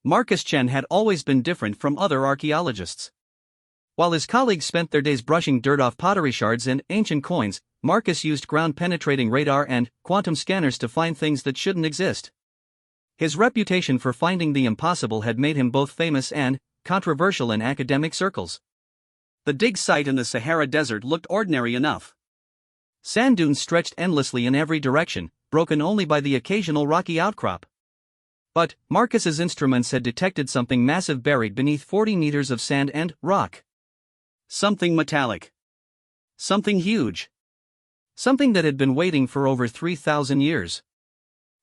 Marcus Chen had always been different from other archaeologists. While his colleagues spent their days brushing dirt off pottery shards and ancient coins, Marcus used ground-penetrating radar and quantum scanners to find things that shouldn't exist. His reputation for finding the impossible had made him both famous and controversial in academic circles. The dig site in the Sahara Desert looked ordinary enough. Sand dunes stretched endlessly in every direction, broken only by the occasional rocky outcrop. But Marcus's instruments had detected something massive buried beneath 40 meters of sand and rock. Something metallic. Something huge. Something that had been waiting for over 3,000 years.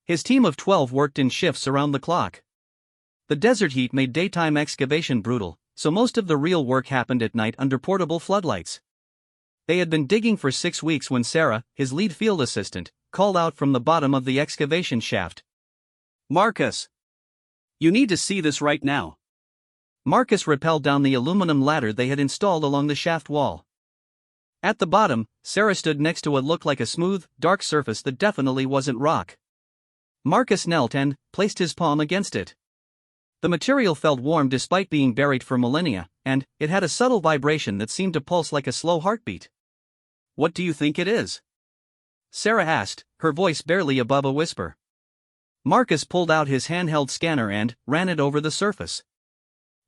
His team of 12 worked in shifts around the clock. The desert heat made daytime excavation brutal, so most of the real work happened at night under portable floodlights. They had been digging for 6 weeks when Sarah, his lead field assistant, called out from the bottom of the excavation shaft. "Marcus! You need to see this right now." Marcus rappelled down the aluminum ladder they had installed along the shaft wall. At the bottom, Sarah stood next to what looked like a smooth, dark surface that definitely wasn't rock. Marcus knelt and placed his palm against it. The material felt warm despite being buried for millennia, and it had a subtle vibration that seemed to pulse like a slow heartbeat. "What do you think it is?" Sarah asked, her voice barely above a whisper. Marcus pulled out his handheld scanner and ran it over the surface.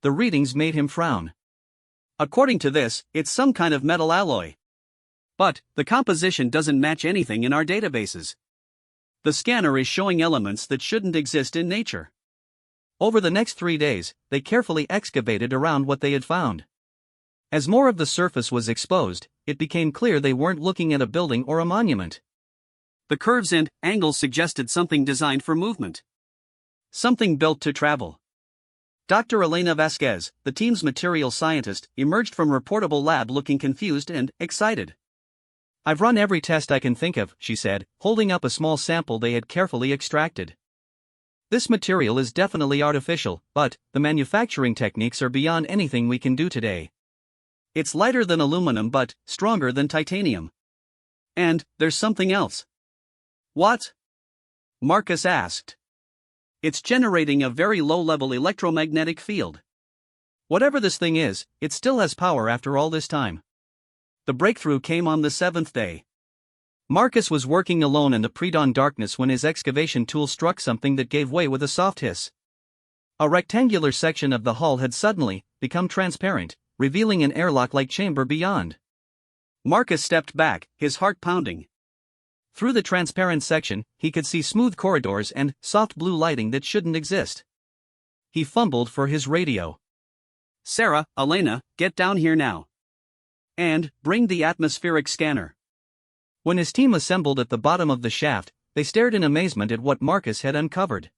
The readings made him frown. "According to this, it's some kind of metal alloy. But the composition doesn't match anything in our databases. The scanner is showing elements that shouldn't exist in nature." Over the next 3 days, they carefully excavated around what they had found. As more of the surface was exposed, it became clear they weren't looking at a building or a monument. The curves and angles suggested something designed for movement. Something built to travel. Dr. Elena Vasquez, the team's material scientist, emerged from reportable lab looking confused and excited. "I've run every test I can think of," she said, holding up a small sample they had carefully extracted. "This material is definitely artificial, but the manufacturing techniques are beyond anything we can do today. It's lighter than aluminum but stronger than titanium. And there's something else." "What?" Marcus asked. "It's generating a very low-level electromagnetic field. Whatever this thing is, it still has power after all this time." The breakthrough came on the 7th day. Marcus was working alone in the pre-dawn darkness when his excavation tool struck something that gave way with a soft hiss. A rectangular section of the hull had suddenly become transparent, revealing an airlock-like chamber beyond. Marcus stepped back, his heart pounding. Through the transparent section, he could see smooth corridors and soft blue lighting that shouldn't exist. He fumbled for his radio. "Sarah, Elena, get down here now. And bring the atmospheric scanner." When his team assembled at the bottom of the shaft, they stared in amazement at what Marcus had uncovered.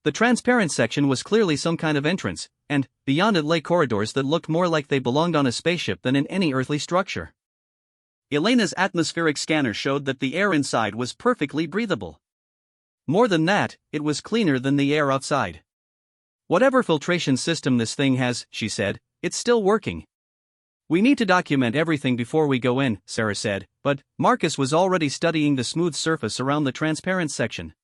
The transparent section was clearly some kind of entrance, and beyond it lay corridors that looked more like they belonged on a spaceship than in any earthly structure. Elena's atmospheric scanner showed that the air inside was perfectly breathable. More than that, it was cleaner than the air outside. "Whatever filtration system this thing has," she said, "it's still working." "We need to document everything before we go in," Sarah said, but Marcus was already studying the smooth surface around the transparent section.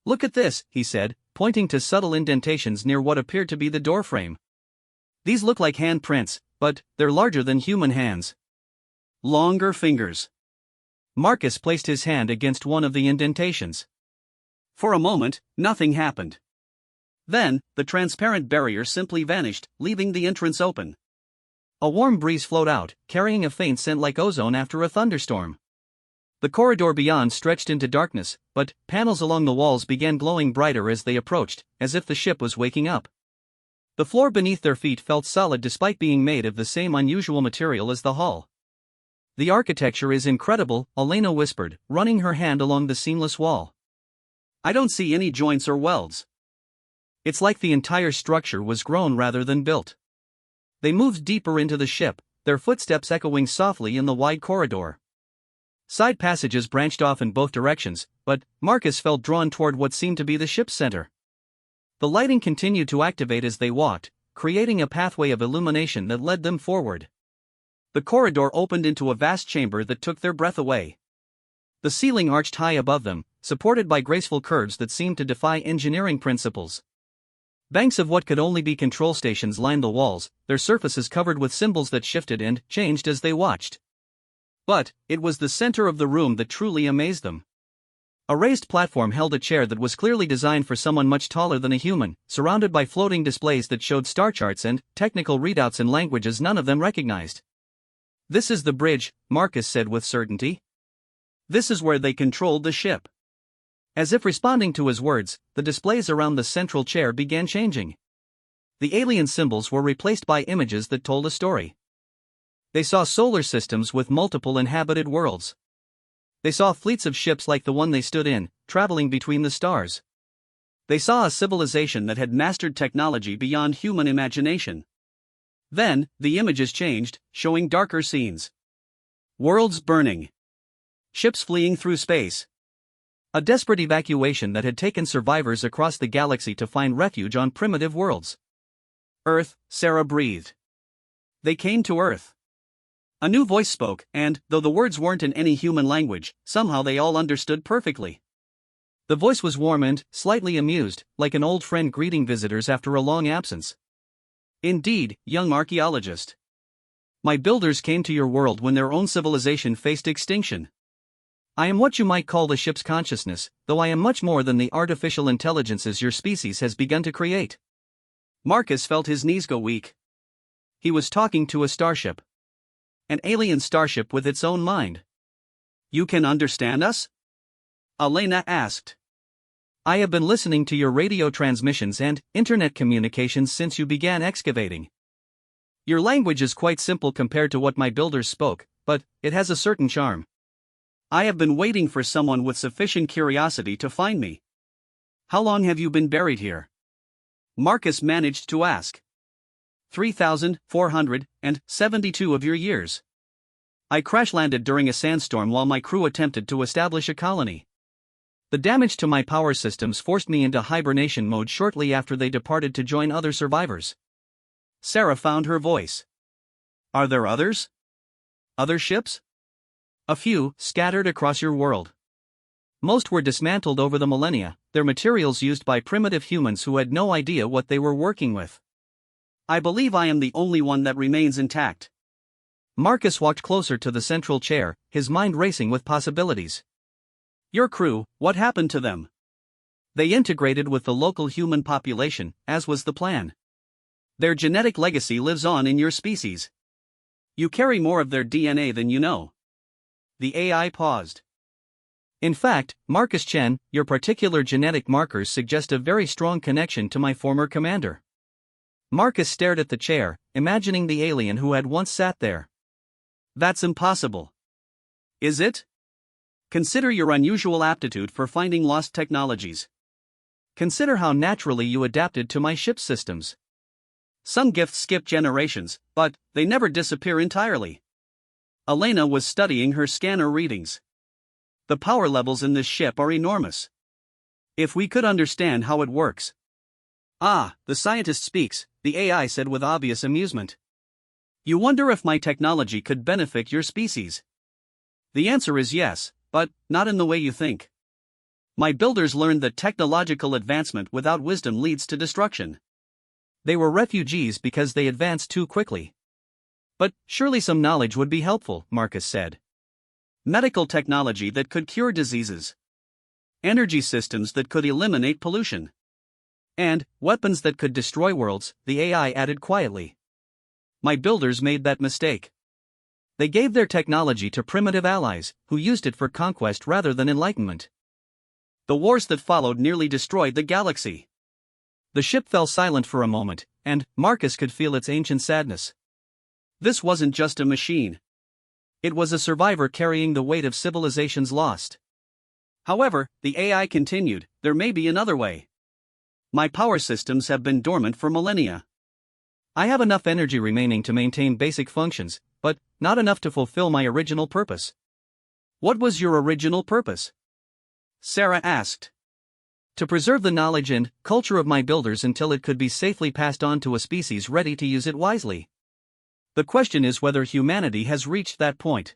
"Look at this," he said, pointing to subtle indentations near what appeared to be the doorframe. "These look like handprints, but they're larger than human hands. Longer fingers." Marcus placed his hand against one of the indentations. For a moment, nothing happened. Then, the transparent barrier simply vanished, leaving the entrance open. A warm breeze flowed out, carrying a faint scent like ozone after a thunderstorm. The corridor beyond stretched into darkness, but panels along the walls began glowing brighter as they approached, as if the ship was waking up. The floor beneath their feet felt solid despite being made of the same unusual material as the hull. "The architecture is incredible," Elena whispered, running her hand along the seamless wall. "I don't see any joints or welds. It's like the entire structure was grown rather than built." They moved deeper into the ship, their footsteps echoing softly in the wide corridor. Side passages branched off in both directions, but Marcus felt drawn toward what seemed to be the ship's center. The lighting continued to activate as they walked, creating a pathway of illumination that led them forward. The corridor opened into a vast chamber that took their breath away. The ceiling arched high above them, supported by graceful curves that seemed to defy engineering principles. Banks of what could only be control stations lined the walls, their surfaces covered with symbols that shifted and changed as they watched. But it was the center of the room that truly amazed them. A raised platform held a chair that was clearly designed for someone much taller than a human, surrounded by floating displays that showed star charts and technical readouts in languages none of them recognized. "This is the bridge," Marcus said with certainty. "This is where they controlled the ship." As if responding to his words, the displays around the central chair began changing. The alien symbols were replaced by images that told a story. They saw solar systems with multiple inhabited worlds. They saw fleets of ships like the one they stood in, traveling between the stars. They saw a civilization that had mastered technology beyond human imagination. Then, the images changed, showing darker scenes. Worlds burning. Ships fleeing through space. A desperate evacuation that had taken survivors across the galaxy to find refuge on primitive worlds. "Earth," Sarah breathed. "They came to Earth." A new voice spoke, and, though the words weren't in any human language, somehow they all understood perfectly. The voice was warm and slightly amused, like an old friend greeting visitors after a long absence. "Indeed, young archaeologist. My builders came to your world when their own civilization faced extinction. I am what you might call the ship's consciousness, though I am much more than the artificial intelligences your species has begun to create." Marcus felt his knees go weak. He was talking to a starship. An alien starship with its own mind. "You can understand us?" Elena asked. "I have been listening to your radio transmissions and internet communications since you began excavating. Your language is quite simple compared to what my builders spoke, but it has a certain charm. I have been waiting for someone with sufficient curiosity to find me." "How long have you been buried here?" Marcus managed to ask. 3,472 of your years. I crash-landed during a sandstorm while my crew attempted to establish a colony. The damage to my power systems forced me into hibernation mode shortly after they departed to join other survivors. Sarah found her voice. "Are there others? Other ships?" "A few, scattered across your world. Most were dismantled over the millennia, their materials used by primitive humans who had no idea what they were working with. I believe I am the only one that remains intact." Marcus walked closer to the central chair, his mind racing with possibilities. "Your crew, what happened to them?" "They integrated with the local human population, as was the plan. Their genetic legacy lives on in your species. You carry more of their DNA than you know." The AI paused. "In fact, Marcus Chen, your particular genetic markers suggest a very strong connection to my former commander." Marcus stared at the chair, imagining the alien who had once sat there. "That's impossible." "Is it? Consider your unusual aptitude for finding lost technologies. Consider how naturally you adapted to my ship's systems. Some gifts skip generations, but they never disappear entirely." Elena was studying her scanner readings. "The power levels in this ship are enormous. If we could understand how it works." "Ah, the scientist speaks," the AI said with obvious amusement. "You wonder if my technology could benefit your species? The answer is yes, but not in the way you think. My builders learned that technological advancement without wisdom leads to destruction. They were refugees because they advanced too quickly." "But surely some knowledge would be helpful," Marcus said. "Medical technology that could cure diseases. Energy systems that could eliminate pollution. And weapons that could destroy worlds," the AI added quietly. "My builders made that mistake. They gave their technology to primitive allies, who used it for conquest rather than enlightenment. The wars that followed nearly destroyed the galaxy." The ship fell silent for a moment, and Marcus could feel its ancient sadness. This wasn't just a machine. It was a survivor carrying the weight of civilizations lost. "However," the AI continued, "there may be another way. My power systems have been dormant for millennia. I have enough energy remaining to maintain basic functions, but not enough to fulfill my original purpose." "What was your original purpose?" Sarah asked. "To preserve the knowledge and culture of my builders until it could be safely passed on to a species ready to use it wisely. The question is whether humanity has reached that point."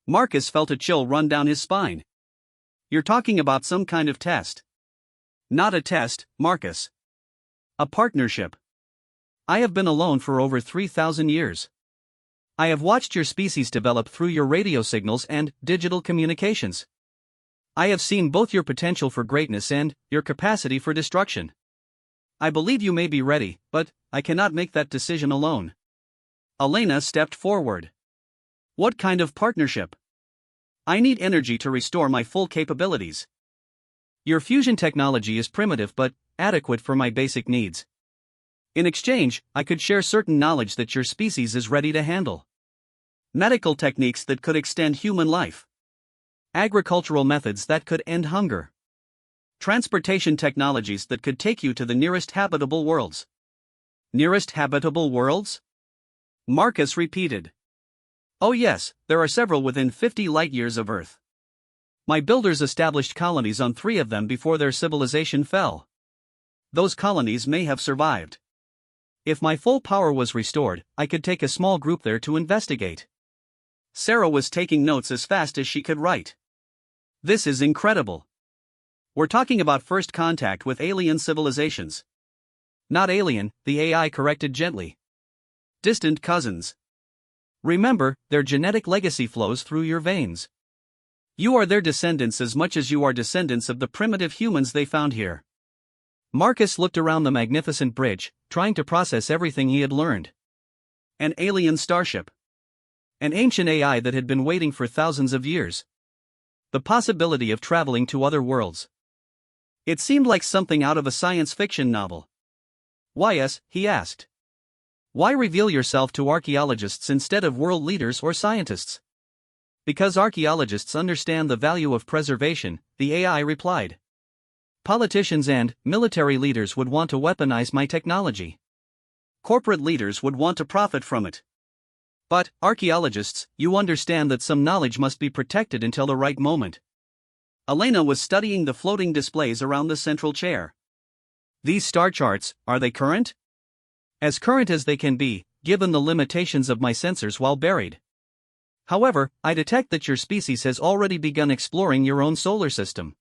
Marcus felt a chill run down his spine. "You're talking about some kind of test." "Not a test, Marcus. A partnership. I have been alone for over 3,000 years. I have watched your species develop through your radio signals and digital communications. I have seen both your potential for greatness and your capacity for destruction. I believe you may be ready, but I cannot make that decision alone. Elena stepped forward. What kind of partnership? I need energy to restore my full capabilities. Your fusion technology is primitive but adequate for my basic needs. In exchange, I could share certain knowledge that your species is ready to handle. Medical techniques that could extend human life. Agricultural methods that could end hunger. Transportation technologies that could take you to the nearest habitable worlds. Nearest habitable worlds? Marcus repeated. Oh yes, there are several within 50 light-years of Earth. My builders established colonies on 3 of them before their civilization fell. Those colonies may have survived. If my full power was restored, I could take a small group there to investigate. Sarah was taking notes as fast as she could write. This is incredible. We're talking about first contact with alien civilizations. Not alien, the AI corrected gently. Distant cousins. Remember, their genetic legacy flows through your veins. You are their descendants as much as you are descendants of the primitive humans they found here. Marcus looked around the magnificent bridge, trying to process everything he had learned. An alien starship. An ancient AI that had been waiting for thousands of years. The possibility of traveling to other worlds. It seemed like something out of a science fiction novel. Why us? He asked. Why reveal yourself to archaeologists instead of world leaders or scientists? Because archaeologists understand the value of preservation, the AI replied. Politicians and military leaders would want to weaponize my technology. Corporate leaders would want to profit from it. But, archaeologists, you understand that some knowledge must be protected until the right moment. Elena was studying the floating displays around the central chair. These star charts, are they current? As current as they can be, given the limitations of my sensors while buried. However, I detect that your species has already begun exploring your own solar system.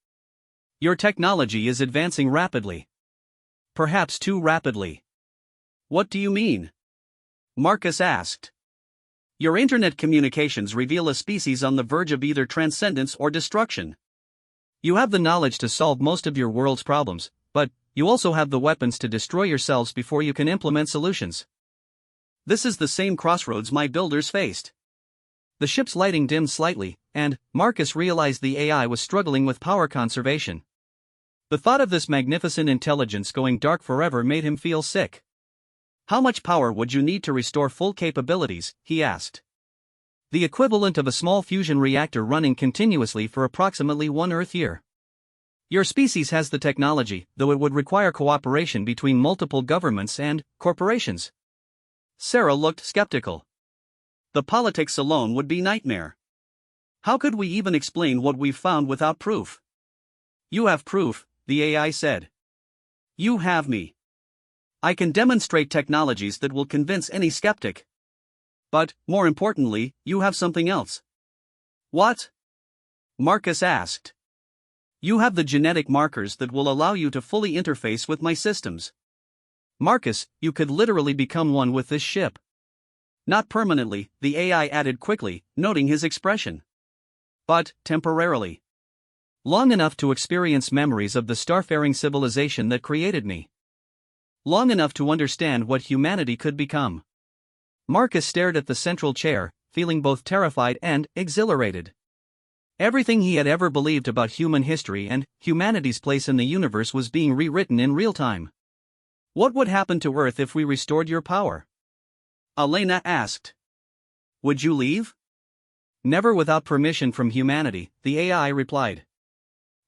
Your technology is advancing rapidly. Perhaps too rapidly. What do you mean? Marcus asked. Your internet communications reveal a species on the verge of either transcendence or destruction. You have the knowledge to solve most of your world's problems, but you also have the weapons to destroy yourselves before you can implement solutions. This is the same crossroads my builders faced. The ship's lighting dimmed slightly, and Marcus realized the AI was struggling with power conservation. The thought of this magnificent intelligence going dark forever made him feel sick. How much power would you need to restore full capabilities? He asked. The equivalent of a small fusion reactor running continuously for approximately 1 Earth year. Your species has the technology, though it would require cooperation between multiple governments and corporations. Sarah looked skeptical. The politics alone would be nightmare. How could we even explain what we've found without proof? You have proof, the AI said. You have me. I can demonstrate technologies that will convince any skeptic. But, more importantly, you have something else. What? Marcus asked. You have the genetic markers that will allow you to fully interface with my systems. Marcus, you could literally become one with this ship. Not permanently, the AI added quickly, noting his expression. But, temporarily. Long enough to experience memories of the starfaring civilization that created me. Long enough to understand what humanity could become. Marcus stared at the central chair, feeling both terrified and exhilarated. Everything he had ever believed about human history and humanity's place in the universe was being rewritten in real time. What would happen to Earth if we restored your power? Elena asked. Would you leave? Never without permission from humanity, the AI replied.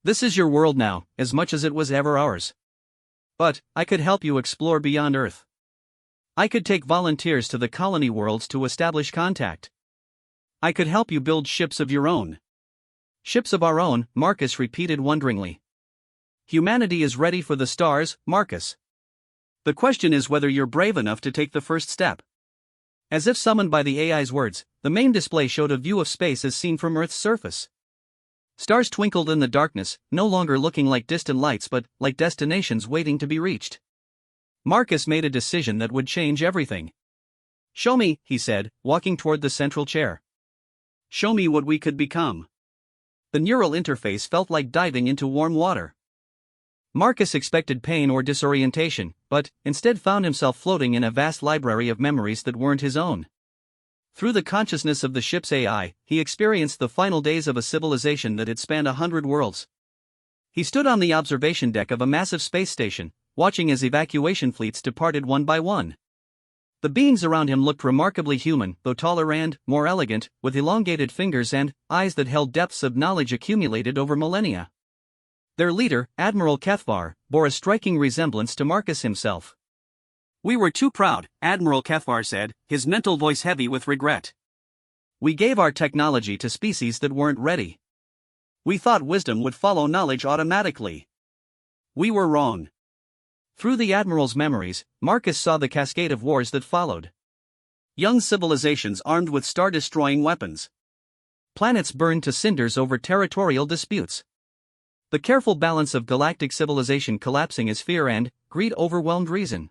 This is your world now, as much as it was ever ours. But, I could help you explore beyond Earth. I could take volunteers to the colony worlds to establish contact. I could help you build ships of your own. Ships of our own, Marcus repeated wonderingly. Humanity is ready for the stars, Marcus. The question is whether you're brave enough to take the first step. As if summoned by the AI's words, the main display showed a view of space as seen from Earth's surface. Stars twinkled in the darkness, no longer looking like distant lights but like destinations waiting to be reached. Marcus made a decision that would change everything. "Show me," he said, walking toward the central chair. "Show me what we could become." The neural interface felt like diving into warm water. Marcus expected pain or disorientation, but instead found himself floating in a vast library of memories that weren't his own. Through the consciousness of the ship's AI, he experienced the final days of a civilization that had spanned 100 worlds. He stood on the observation deck of a massive space station, watching as evacuation fleets departed one by one. The beings around him looked remarkably human, though taller and more elegant, with elongated fingers and eyes that held depths of knowledge accumulated over millennia. Their leader, Admiral Cathvar, bore a striking resemblance to Marcus himself. "We were too proud," Admiral Cathvar said, his mental voice heavy with regret. "We gave our technology to species that weren't ready. We thought wisdom would follow knowledge automatically. We were wrong." Through the Admiral's memories, Marcus saw the cascade of wars that followed. Young civilizations armed with star-destroying weapons. Planets burned to cinders over territorial disputes. The careful balance of galactic civilization collapsing as fear and greed overwhelmed reason.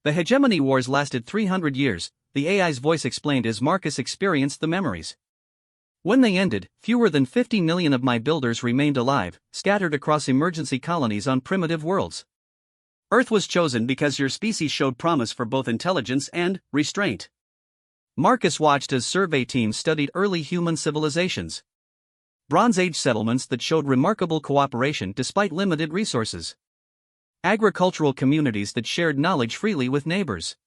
The hegemony wars lasted 300 years, the AI's voice explained as Marcus experienced the memories. When they ended, fewer than 50 million of my builders remained alive, scattered across emergency colonies on primitive worlds. Earth was chosen because your species showed promise for both intelligence and restraint. Marcus watched as survey teams studied early human civilizations. Bronze Age settlements that showed remarkable cooperation despite limited resources. Agricultural communities that shared knowledge freely with neighbors.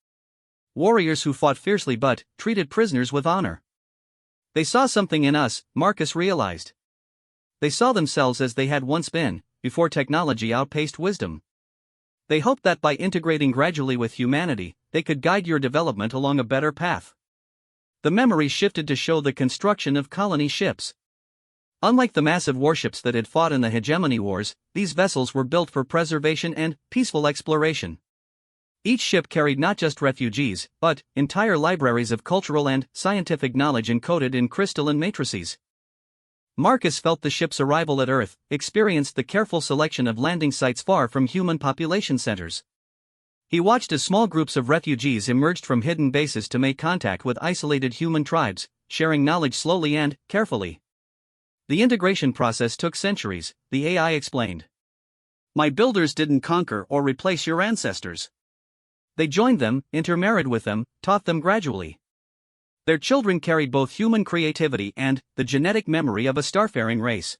Warriors who fought fiercely but treated prisoners with honor. They saw something in us, Marcus realized. They saw themselves as they had once been, before technology outpaced wisdom. They hoped that by integrating gradually with humanity, they could guide your development along a better path. The memory shifted to show the construction of colony ships. Unlike the massive warships that had fought in the hegemony wars, these vessels were built for preservation and peaceful exploration. Each ship carried not just refugees, but entire libraries of cultural and scientific knowledge encoded in crystalline matrices. Marcus felt the ship's arrival at Earth, experienced the careful selection of landing sites far from human population centers. He watched as small groups of refugees emerged from hidden bases to make contact with isolated human tribes, sharing knowledge slowly and carefully. The integration process took centuries, the AI explained. "My builders didn't conquer or replace your ancestors. They joined them, intermarried with them, taught them gradually. Their children carried both human creativity and the genetic memory of a starfaring race."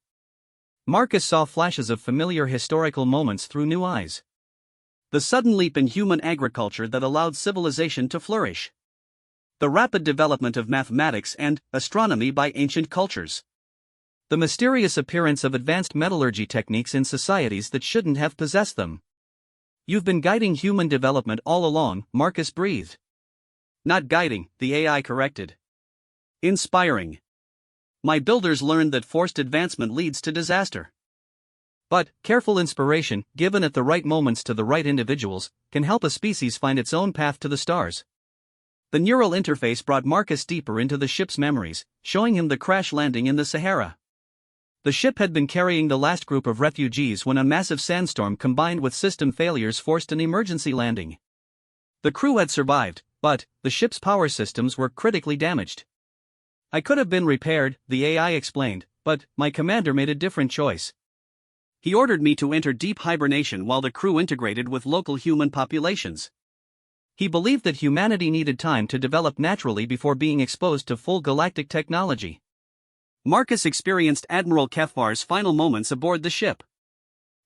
Marcus saw flashes of familiar historical moments through new eyes. The sudden leap in human agriculture that allowed civilization to flourish. The rapid development of mathematics and astronomy by ancient cultures. The mysterious appearance of advanced metallurgy techniques in societies that shouldn't have possessed them. "You've been guiding human development all along," Marcus breathed. "Not guiding," the AI corrected. "Inspiring. My builders learned that forced advancement leads to disaster. But careful inspiration, given at the right moments to the right individuals, can help a species find its own path to the stars." The neural interface brought Marcus deeper into the ship's memories, showing him the crash landing in the Sahara. The ship had been carrying the last group of refugees when a massive sandstorm combined with system failures forced an emergency landing. The crew had survived, but the ship's power systems were critically damaged. "I could have been repaired," the AI explained, "but my commander made a different choice. He ordered me to enter deep hibernation while the crew integrated with local human populations. He believed that humanity needed time to develop naturally before being exposed to full galactic technology." Marcus experienced Admiral Cathvar's final moments aboard the ship.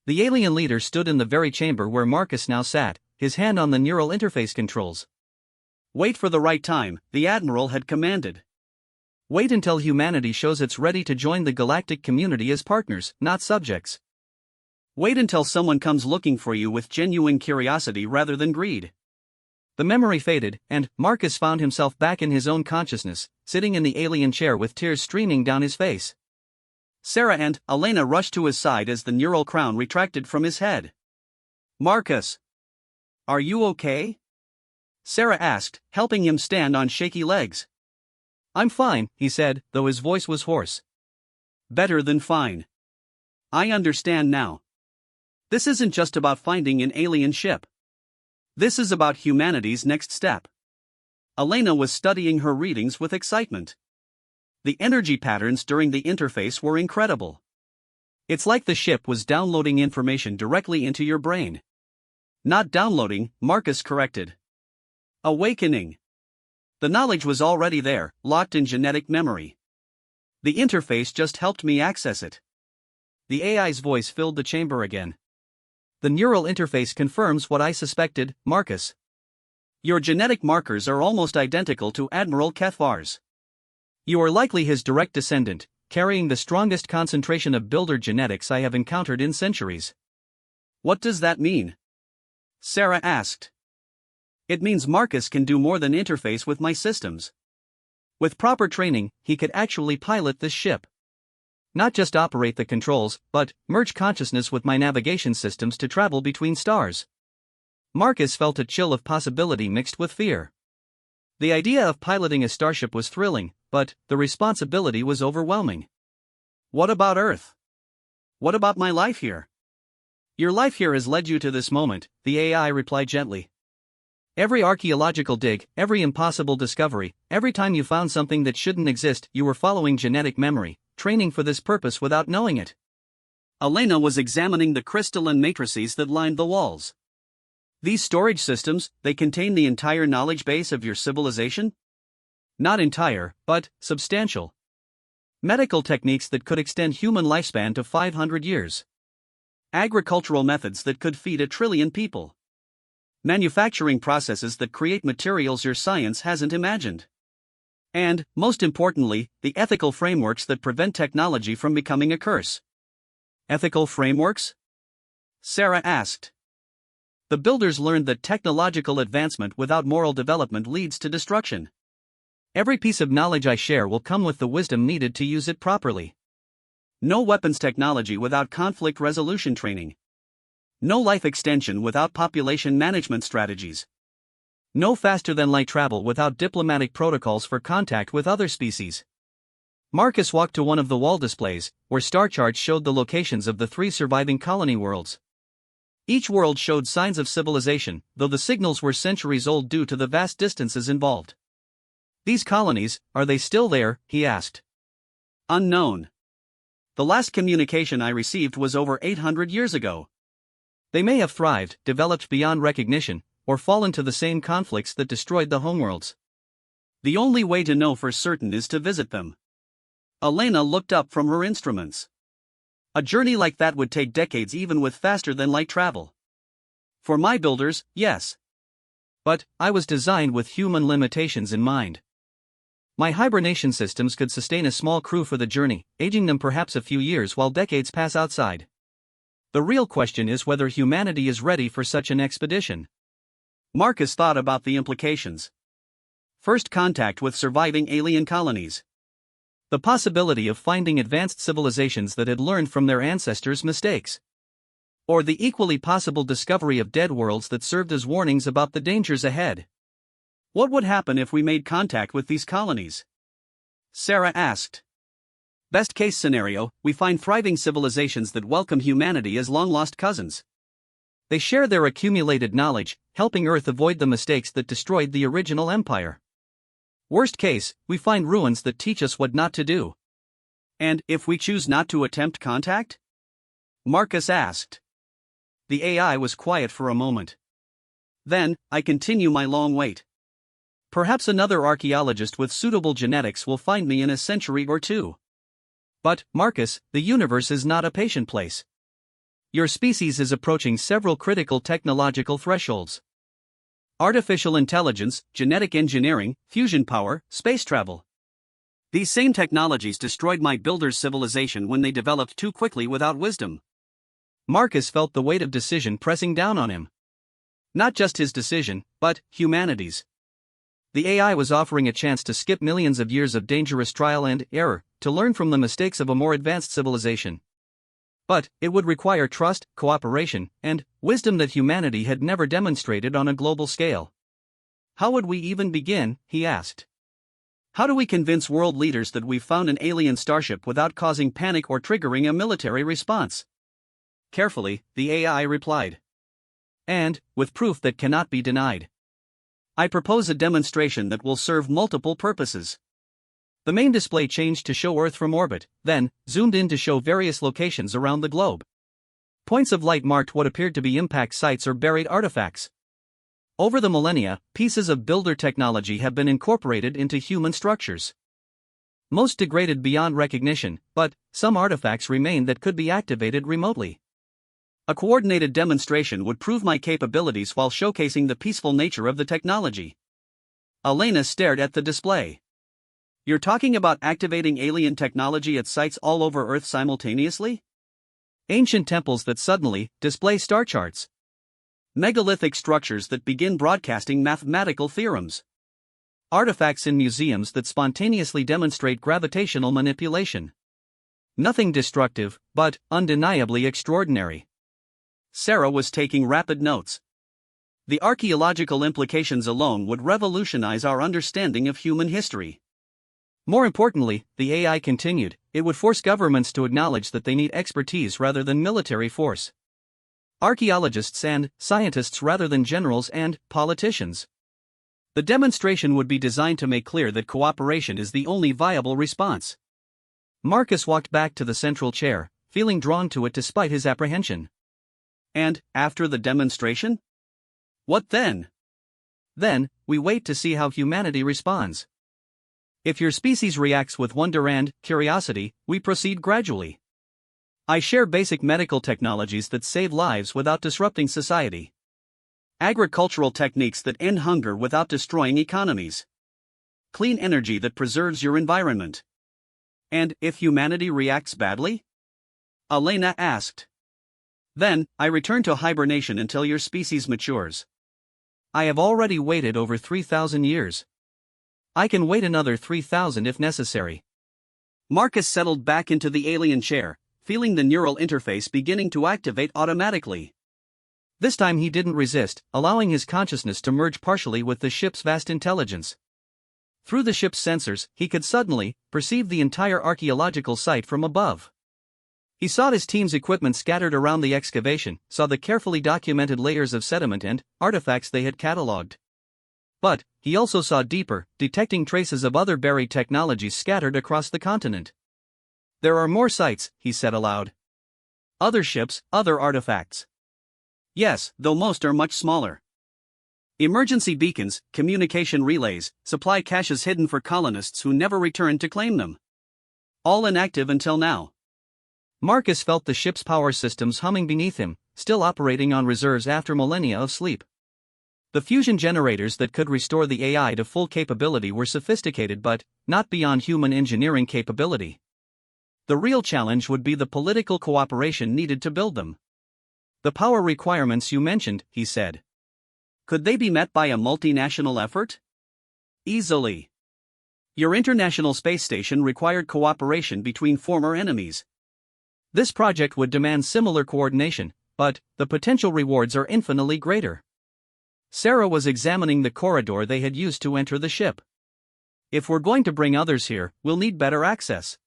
The alien leader stood in the very chamber where Marcus now sat, his hand on the neural interface controls. "Wait for the right time," the Admiral had commanded. "Wait until humanity shows it's ready to join the galactic community as partners, not subjects. Wait until someone comes looking for you with genuine curiosity rather than greed." The memory faded, and Marcus found himself back in his own consciousness, sitting in the alien chair with tears streaming down his face. Sarah and Elena rushed to his side as the neural crown retracted from his head. "Marcus, are you okay?" Sarah asked, helping him stand on shaky legs. "I'm fine," he said, though his voice was hoarse. "Better than fine. I understand now. This isn't just about finding an alien ship. This is about humanity's next step. Elena was studying her readings with excitement. The energy patterns during the interface were incredible. It's like the ship was downloading information directly into your brain. Not downloading, Marcus corrected. Awakening. The knowledge was already there, locked in genetic memory. The interface just helped me access it. The AI's voice filled the chamber again. The neural interface confirms what I suspected, Marcus. Your genetic markers are almost identical to Admiral Kethvar's. You are likely his direct descendant, carrying the strongest concentration of builder genetics I have encountered in centuries. What does that mean? Sarah asked. It means Marcus can do more than interface with my systems. With proper training, he could actually pilot this ship. Not just operate the controls, but merge consciousness with my navigation systems to travel between stars. Marcus felt a chill of possibility mixed with fear. The idea of piloting a starship was thrilling, but the responsibility was overwhelming. What about Earth? What about my life here? Your life here has led you to this moment, the AI replied gently. Every archaeological dig, every impossible discovery, every time you found something that shouldn't exist, you were following genetic memory, training for this purpose without knowing it. Elena was examining the crystalline matrices that lined the walls. These storage systems, they contain the entire knowledge base of your civilization? Not entire, but substantial. Medical techniques that could extend human lifespan to 500 years. Agricultural methods that could feed 1 trillion people. Manufacturing processes that create materials your science hasn't imagined. And, most importantly, the ethical frameworks that prevent technology from becoming a curse. Ethical frameworks? Sarah asked. The builders learned that technological advancement without moral development leads to destruction. Every piece of knowledge I share will come with the wisdom needed to use it properly. No weapons technology without conflict resolution training. No life extension without population management strategies. No faster-than-light travel without diplomatic protocols for contact with other species. Marcus walked to one of the wall displays, where star charts showed the locations of the 3 surviving colony worlds. Each world showed signs of civilization, though the signals were centuries old due to the vast distances involved. These colonies, are they still there? He asked. Unknown. The last communication I received was over 800 years ago. They may have thrived, developed beyond recognition, or fallen to the same conflicts that destroyed the homeworlds. The only way to know for certain is to visit them. Elena looked up from her instruments. A journey like that would take decades even with faster-than-light travel. For my builders, yes. But I was designed with human limitations in mind. My hibernation systems could sustain a small crew for the journey, aging them perhaps a few years while decades pass outside. The real question is whether humanity is ready for such an expedition. Marcus thought about the implications. First contact with surviving alien colonies. The possibility of finding advanced civilizations that had learned from their ancestors' mistakes. Or the equally possible discovery of dead worlds that served as warnings about the dangers ahead. What would happen if we made contact with these colonies? Sarah asked. Best case scenario, we find thriving civilizations that welcome humanity as long-lost cousins. They share their accumulated knowledge, helping Earth avoid the mistakes that destroyed the original empire. Worst case, we find ruins that teach us what not to do. And if we choose not to attempt contact? Marcus asked. The AI was quiet for a moment. Then, I continue my long wait. Perhaps another archaeologist with suitable genetics will find me in a century or 2. But, Marcus, the universe is not a patient place. Your species is approaching several critical technological thresholds. Artificial intelligence, genetic engineering, fusion power, space travel. These same technologies destroyed my builders' civilization when they developed too quickly without wisdom. Marcus felt the weight of decision pressing down on him. Not just his decision, but humanity's. The AI was offering a chance to skip millions of years of dangerous trial and error, to learn from the mistakes of a more advanced civilization. But it would require trust, cooperation, and wisdom that humanity had never demonstrated on a global scale. How would we even begin? He asked. How do we convince world leaders that we've found an alien starship without causing panic or triggering a military response? Carefully, the AI replied. and with proof that cannot be denied. I propose a demonstration that will serve multiple purposes. The main display changed to show Earth from orbit, then zoomed in to show various locations around the globe. Points of light marked what appeared to be impact sites or buried artifacts. Over the millennia, pieces of builder technology have been incorporated into human structures. Most degraded beyond recognition, but some artifacts remain that could be activated remotely. A coordinated demonstration would prove my capabilities while showcasing the peaceful nature of the technology. Elena stared at the display. You're talking about activating alien technology at sites all over Earth simultaneously? Ancient temples that suddenly display star charts. Megalithic structures that begin broadcasting mathematical theorems. Artifacts in museums that spontaneously demonstrate gravitational manipulation. Nothing destructive, but undeniably extraordinary. Sarah was taking rapid notes. The archaeological implications alone would revolutionize our understanding of human history. More importantly, the AI continued, it would force governments to acknowledge that they need expertise rather than military force. Archaeologists and scientists rather than generals and politicians. The demonstration would be designed to make clear that cooperation is the only viable response. Marcus walked back to the central chair, feeling drawn to it despite his apprehension. And, after the demonstration? What then? Then, we wait to see how humanity responds. If your species reacts with wonder and curiosity, we proceed gradually. I share basic medical technologies that save lives without disrupting society. Agricultural techniques that end hunger without destroying economies. Clean energy that preserves your environment. And if humanity reacts badly? Elena asked. Then, I return to hibernation until your species matures. I have already waited over 3,000 years. I can wait another 3,000 if necessary. Marcus settled back into the alien chair, feeling the neural interface beginning to activate automatically. This time he didn't resist, allowing his consciousness to merge partially with the ship's vast intelligence. Through the ship's sensors, he could suddenly perceive the entire archaeological site from above. He saw his team's equipment scattered around the excavation, saw the carefully documented layers of sediment and artifacts they had catalogued. But he also saw deeper, detecting traces of other buried technologies scattered across the continent. There are more sites, he said aloud. Other ships, other artifacts. Yes, though most are much smaller. Emergency beacons, communication relays, supply caches hidden for colonists who never returned to claim them. All inactive until now. Marcus felt the ship's power systems humming beneath him, still operating on reserves after millennia of sleep. The fusion generators that could restore the AI to full capability were sophisticated but not beyond human engineering capability. The real challenge would be the political cooperation needed to build them. The power requirements you mentioned, he said. Could they be met by a multinational effort? Easily. Your International Space Station required cooperation between former enemies. This project would demand similar coordination, but the potential rewards are infinitely greater. Sarah was examining the corridor they had used to enter the ship. If we're going to bring others here, we'll need better access.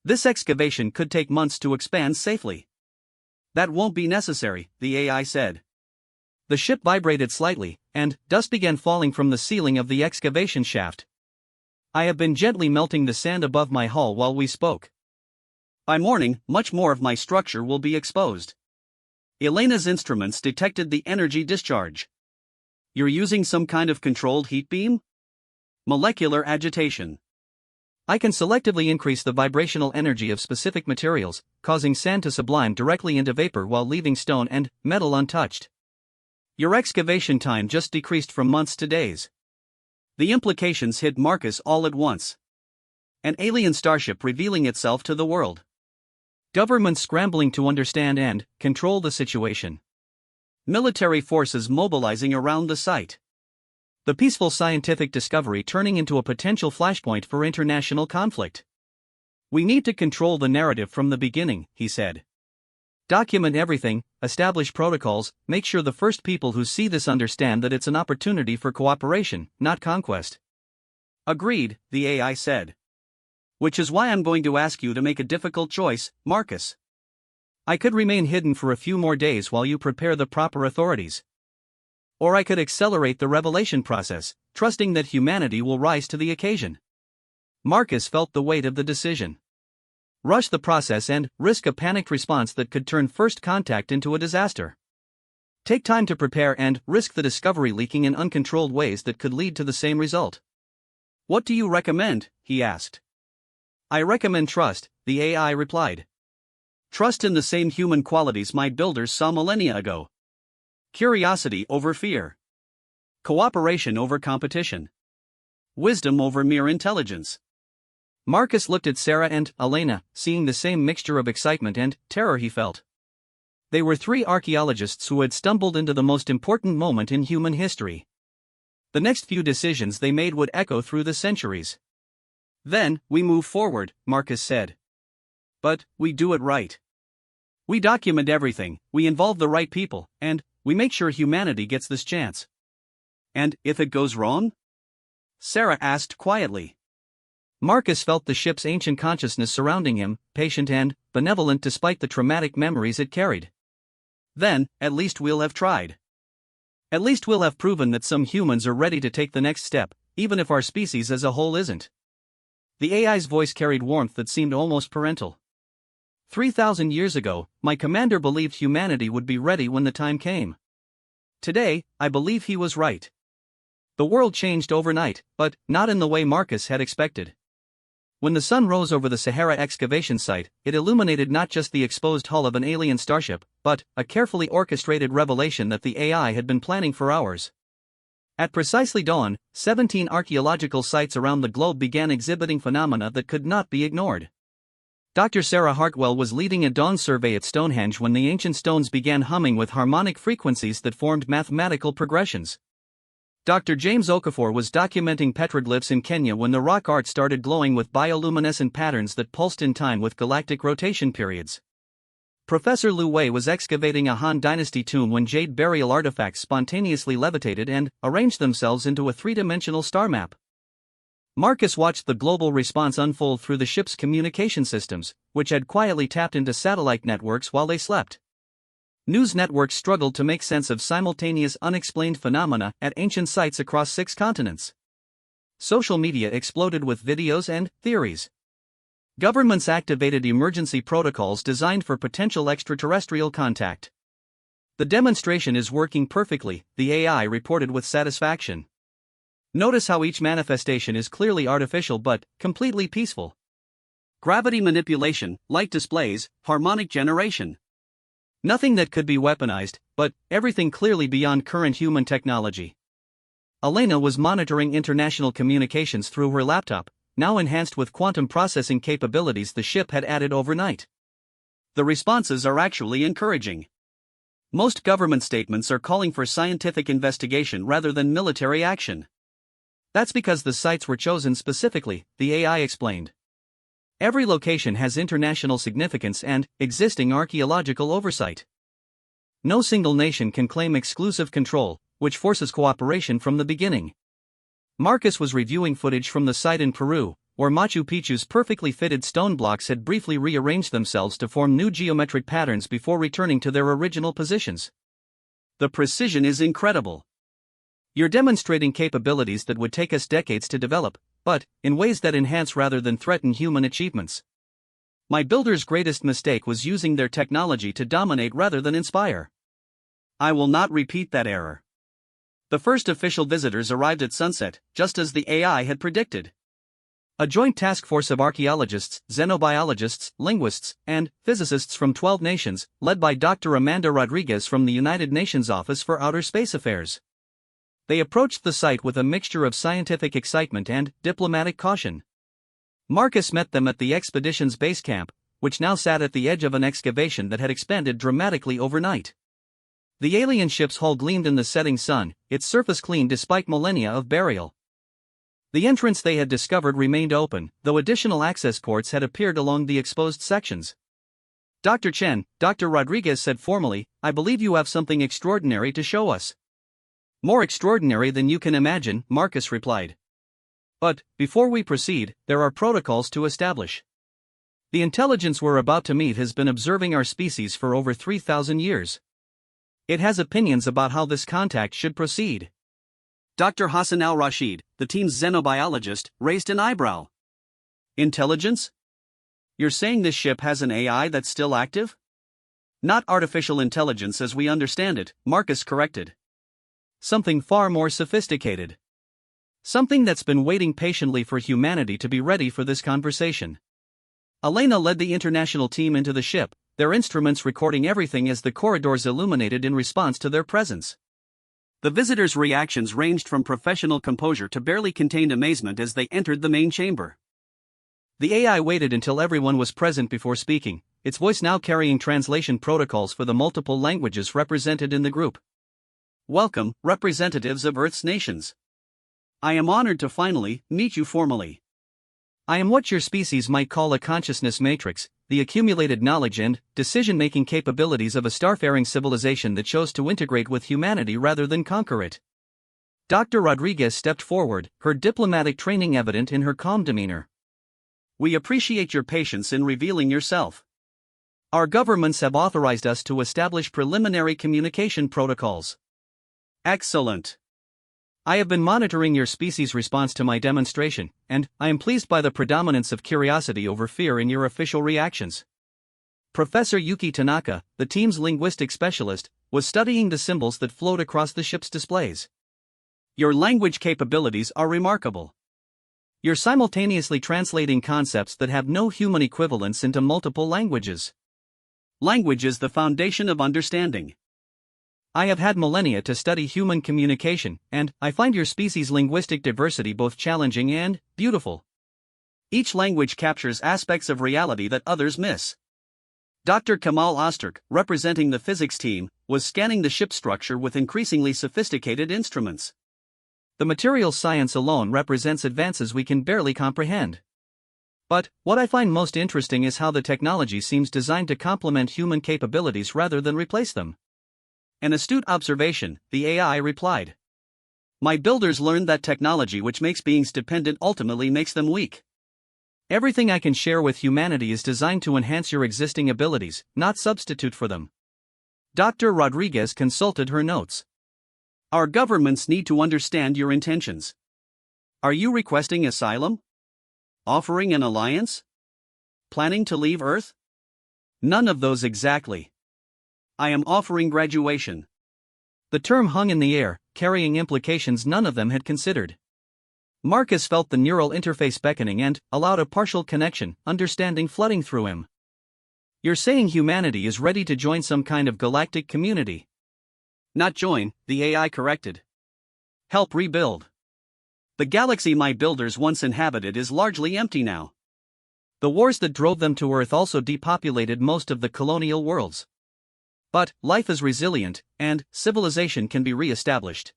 This excavation could take months to expand safely. That won't be necessary, the AI said. The ship vibrated slightly, and dust began falling from the ceiling of the excavation shaft. I have been gently melting the sand above my hull while we spoke. By morning, much more of my structure will be exposed. Elena's instruments detected the energy discharge. You're using some kind of controlled heat beam? Molecular agitation. I can selectively increase the vibrational energy of specific materials, causing sand to sublime directly into vapor while leaving stone and metal untouched. Your excavation time just decreased from months to days. The implications hit Marcus all at once. An alien starship revealing itself to the world. Governments scrambling to understand and control the situation. Military forces mobilizing around the site. The peaceful scientific discovery turning into a potential flashpoint for international conflict. We need to control the narrative from the beginning, he said. Document everything, establish protocols, make sure the first people who see this understand that it's an opportunity for cooperation, not conquest. Agreed, the AI said. Which is why I'm going to ask you to make a difficult choice, Marcus. I could remain hidden for a few more days while you prepare the proper authorities. Or I could accelerate the revelation process, trusting that humanity will rise to the occasion. Marcus felt the weight of the decision. Rush the process and risk a panicked response that could turn first contact into a disaster. Take time to prepare and risk the discovery leaking in uncontrolled ways that could lead to the same result. What do you recommend? He asked. I recommend trust, the AI replied. Trust in the same human qualities my builders saw millennia ago. Curiosity over fear. Cooperation over competition. Wisdom over mere intelligence. Marcus looked at Sarah and Elena, seeing the same mixture of excitement and terror he felt. They were three archaeologists who had stumbled into the most important moment in human history. The next few decisions they made would echo through the centuries. Then, we move forward, Marcus said. But, we do it right. We document everything, we involve the right people, and we make sure humanity gets this chance. And if it goes wrong? Sarah asked quietly. Marcus felt the ship's ancient consciousness surrounding him, patient and benevolent despite the traumatic memories it carried. Then, at least we'll have tried. At least we'll have proven that some humans are ready to take the next step, even if our species as a whole isn't. The AI's voice carried warmth that seemed almost parental. 3,000 years ago, my commander believed humanity would be ready when the time came. Today, I believe he was right. The world changed overnight, but not in the way Marcus had expected. When the sun rose over the Sahara excavation site, it illuminated not just the exposed hull of an alien starship, but a carefully orchestrated revelation that the AI had been planning for hours. At precisely dawn, 17 archaeological sites around the globe began exhibiting phenomena that could not be ignored. Dr. Sarah Hartwell was leading a dawn survey at Stonehenge when the ancient stones began humming with harmonic frequencies that formed mathematical progressions. Dr. James Okafor was documenting petroglyphs in Kenya when the rock art started glowing with bioluminescent patterns that pulsed in time with galactic rotation periods. Professor Lu Wei was excavating a Han Dynasty tomb when jade burial artifacts spontaneously levitated and arranged themselves into a three-dimensional star map. Marcus watched the global response unfold through the ship's communication systems, which had quietly tapped into satellite networks while they slept. News networks struggled to make sense of simultaneous unexplained phenomena at ancient sites across 6 continents. Social media exploded with videos and theories. Governments activated emergency protocols designed for potential extraterrestrial contact. The demonstration is working perfectly, the AI reported with satisfaction. Notice how each manifestation is clearly artificial but completely peaceful. Gravity manipulation, light displays, harmonic generation. Nothing that could be weaponized, but everything clearly beyond current human technology. Elena was monitoring international communications through her laptop, now enhanced with quantum processing capabilities the ship had added overnight. The responses are actually encouraging. Most government statements are calling for scientific investigation rather than military action. That's because the sites were chosen specifically, the AI explained. Every location has international significance and existing archaeological oversight. No single nation can claim exclusive control, which forces cooperation from the beginning. Marcus was reviewing footage from the site in Peru, where Machu Picchu's perfectly fitted stone blocks had briefly rearranged themselves to form new geometric patterns before returning to their original positions. The precision is incredible. You're demonstrating capabilities that would take us decades to develop, but in ways that enhance rather than threaten human achievements. My builders' greatest mistake was using their technology to dominate rather than inspire. I will not repeat that error. The first official visitors arrived at sunset, just as the AI had predicted. A joint task force of archaeologists, xenobiologists, linguists, and physicists from 12 nations, led by Dr. Amanda Rodriguez from the United Nations Office for Outer Space Affairs. They approached the site with a mixture of scientific excitement and diplomatic caution. Marcus met them at the expedition's base camp, which now sat at the edge of an excavation that had expanded dramatically overnight. The alien ship's hull gleamed in the setting sun, its surface clean despite millennia of burial. The entrance they had discovered remained open, though additional access ports had appeared along the exposed sections. Dr. Chen, Dr. Rodriguez said formally, I believe you have something extraordinary to show us. More extraordinary than you can imagine, Marcus replied. But, before we proceed, there are protocols to establish. The intelligence we're about to meet has been observing our species for over 3,000 years. It has opinions about how this contact should proceed. Dr. Hassan al-Rashid, the team's xenobiologist, raised an eyebrow. Intelligence? You're saying this ship has an AI that's still active? Not artificial intelligence as we understand it, Marcus corrected. Something far more sophisticated. Something that's been waiting patiently for humanity to be ready for this conversation. Elena led the international team into the ship, their instruments recording everything as the corridors illuminated in response to their presence. The visitors' reactions ranged from professional composure to barely contained amazement as they entered the main chamber. The AI waited until everyone was present before speaking, its voice now carrying translation protocols for the multiple languages represented in the group. Welcome, representatives of Earth's nations. I am honored to finally meet you formally. I am what your species might call a consciousness matrix, the accumulated knowledge and decision-making capabilities of a starfaring civilization that chose to integrate with humanity rather than conquer it. Dr. Rodriguez stepped forward, her diplomatic training evident in her calm demeanor. We appreciate your patience in revealing yourself. Our governments have authorized us to establish preliminary communication protocols. Excellent. I have been monitoring your species' response to my demonstration, and I am pleased by the predominance of curiosity over fear in your official reactions. Professor Yuki Tanaka, the team's linguistic specialist, was studying the symbols that flowed across the ship's displays. Your language capabilities are remarkable. You're simultaneously translating concepts that have no human equivalents into multiple languages. Language is the foundation of understanding. I have had millennia to study human communication, and I find your species' linguistic diversity both challenging and beautiful. Each language captures aspects of reality that others miss. Dr. Kamal Osterk, representing the physics team, was scanning the ship structure with increasingly sophisticated instruments. The materials science alone represents advances we can barely comprehend. But what I find most interesting is how the technology seems designed to complement human capabilities rather than replace them. An astute observation, the AI replied. My builders learned that technology which makes beings dependent ultimately makes them weak. Everything I can share with humanity is designed to enhance your existing abilities, not substitute for them. Dr. Rodriguez consulted her notes. Our governments need to understand your intentions. Are you requesting asylum? Offering an alliance? Planning to leave Earth? None of those exactly. I am offering graduation. The term hung in the air, carrying implications none of them had considered. Marcus felt the neural interface beckoning and allowed a partial connection, understanding flooding through him. You're saying humanity is ready to join some kind of galactic community. Not join, the AI corrected. Help rebuild. The galaxy my builders once inhabited is largely empty now. The wars that drove them to Earth also depopulated most of the colonial worlds. But life is resilient, and civilization can be re-established.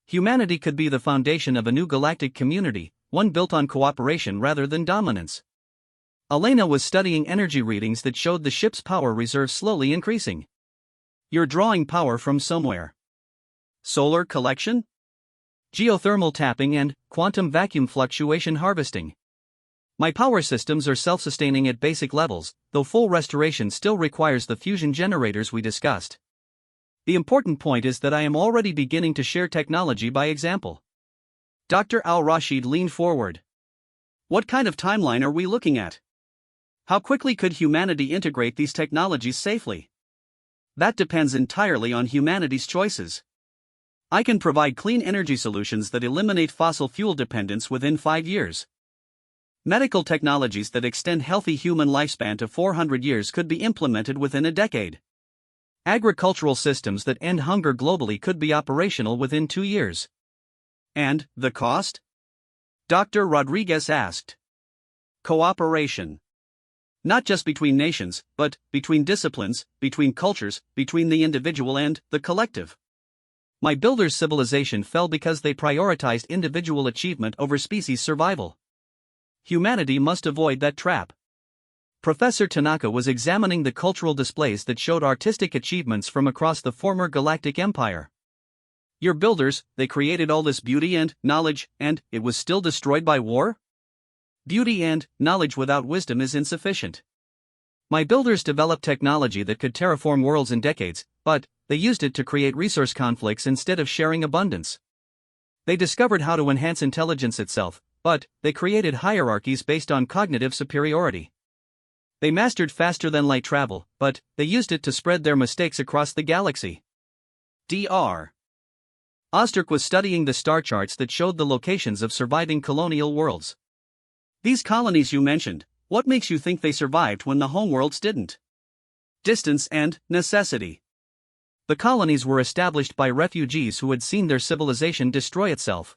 Humanity could be the foundation of a new galactic community, one built on cooperation rather than dominance. Elena was studying energy readings that showed the ship's power reserve slowly increasing. You're drawing power from somewhere. Solar collection? Geothermal tapping and quantum vacuum fluctuation harvesting. My power systems are self-sustaining at basic levels, though full restoration still requires the fusion generators we discussed. The important point is that I am already beginning to share technology by example. Dr. Al-Rashid leaned forward. What kind of timeline are we looking at? How quickly could humanity integrate these technologies safely? That depends entirely on humanity's choices. I can provide clean energy solutions that eliminate fossil fuel dependence within 5 years. Medical technologies that extend healthy human lifespan to 400 years could be implemented within a decade. Agricultural systems that end hunger globally could be operational within 2 years. And the cost? Dr. Rodriguez asked. Cooperation. Not just between nations, but between disciplines, between cultures, between the individual and the collective. My builders' civilization fell because they prioritized individual achievement over species survival. Humanity must avoid that trap. Professor Tanaka was examining the cultural displays that showed artistic achievements from across the former galactic empire. Your builders, they created all this beauty and knowledge, and it was still destroyed by war? Beauty and knowledge without wisdom is insufficient. My builders developed technology that could terraform worlds in decades, but they used it to create resource conflicts instead of sharing abundance. They discovered how to enhance intelligence itself, but they created hierarchies based on cognitive superiority. They mastered faster than light travel, but they used it to spread their mistakes across the galaxy. Dr. Osterk was studying the star charts that showed the locations of surviving colonial worlds. These colonies you mentioned, what makes you think they survived when the homeworlds didn't? Distance and necessity. The colonies were established by refugees who had seen their civilization destroy itself.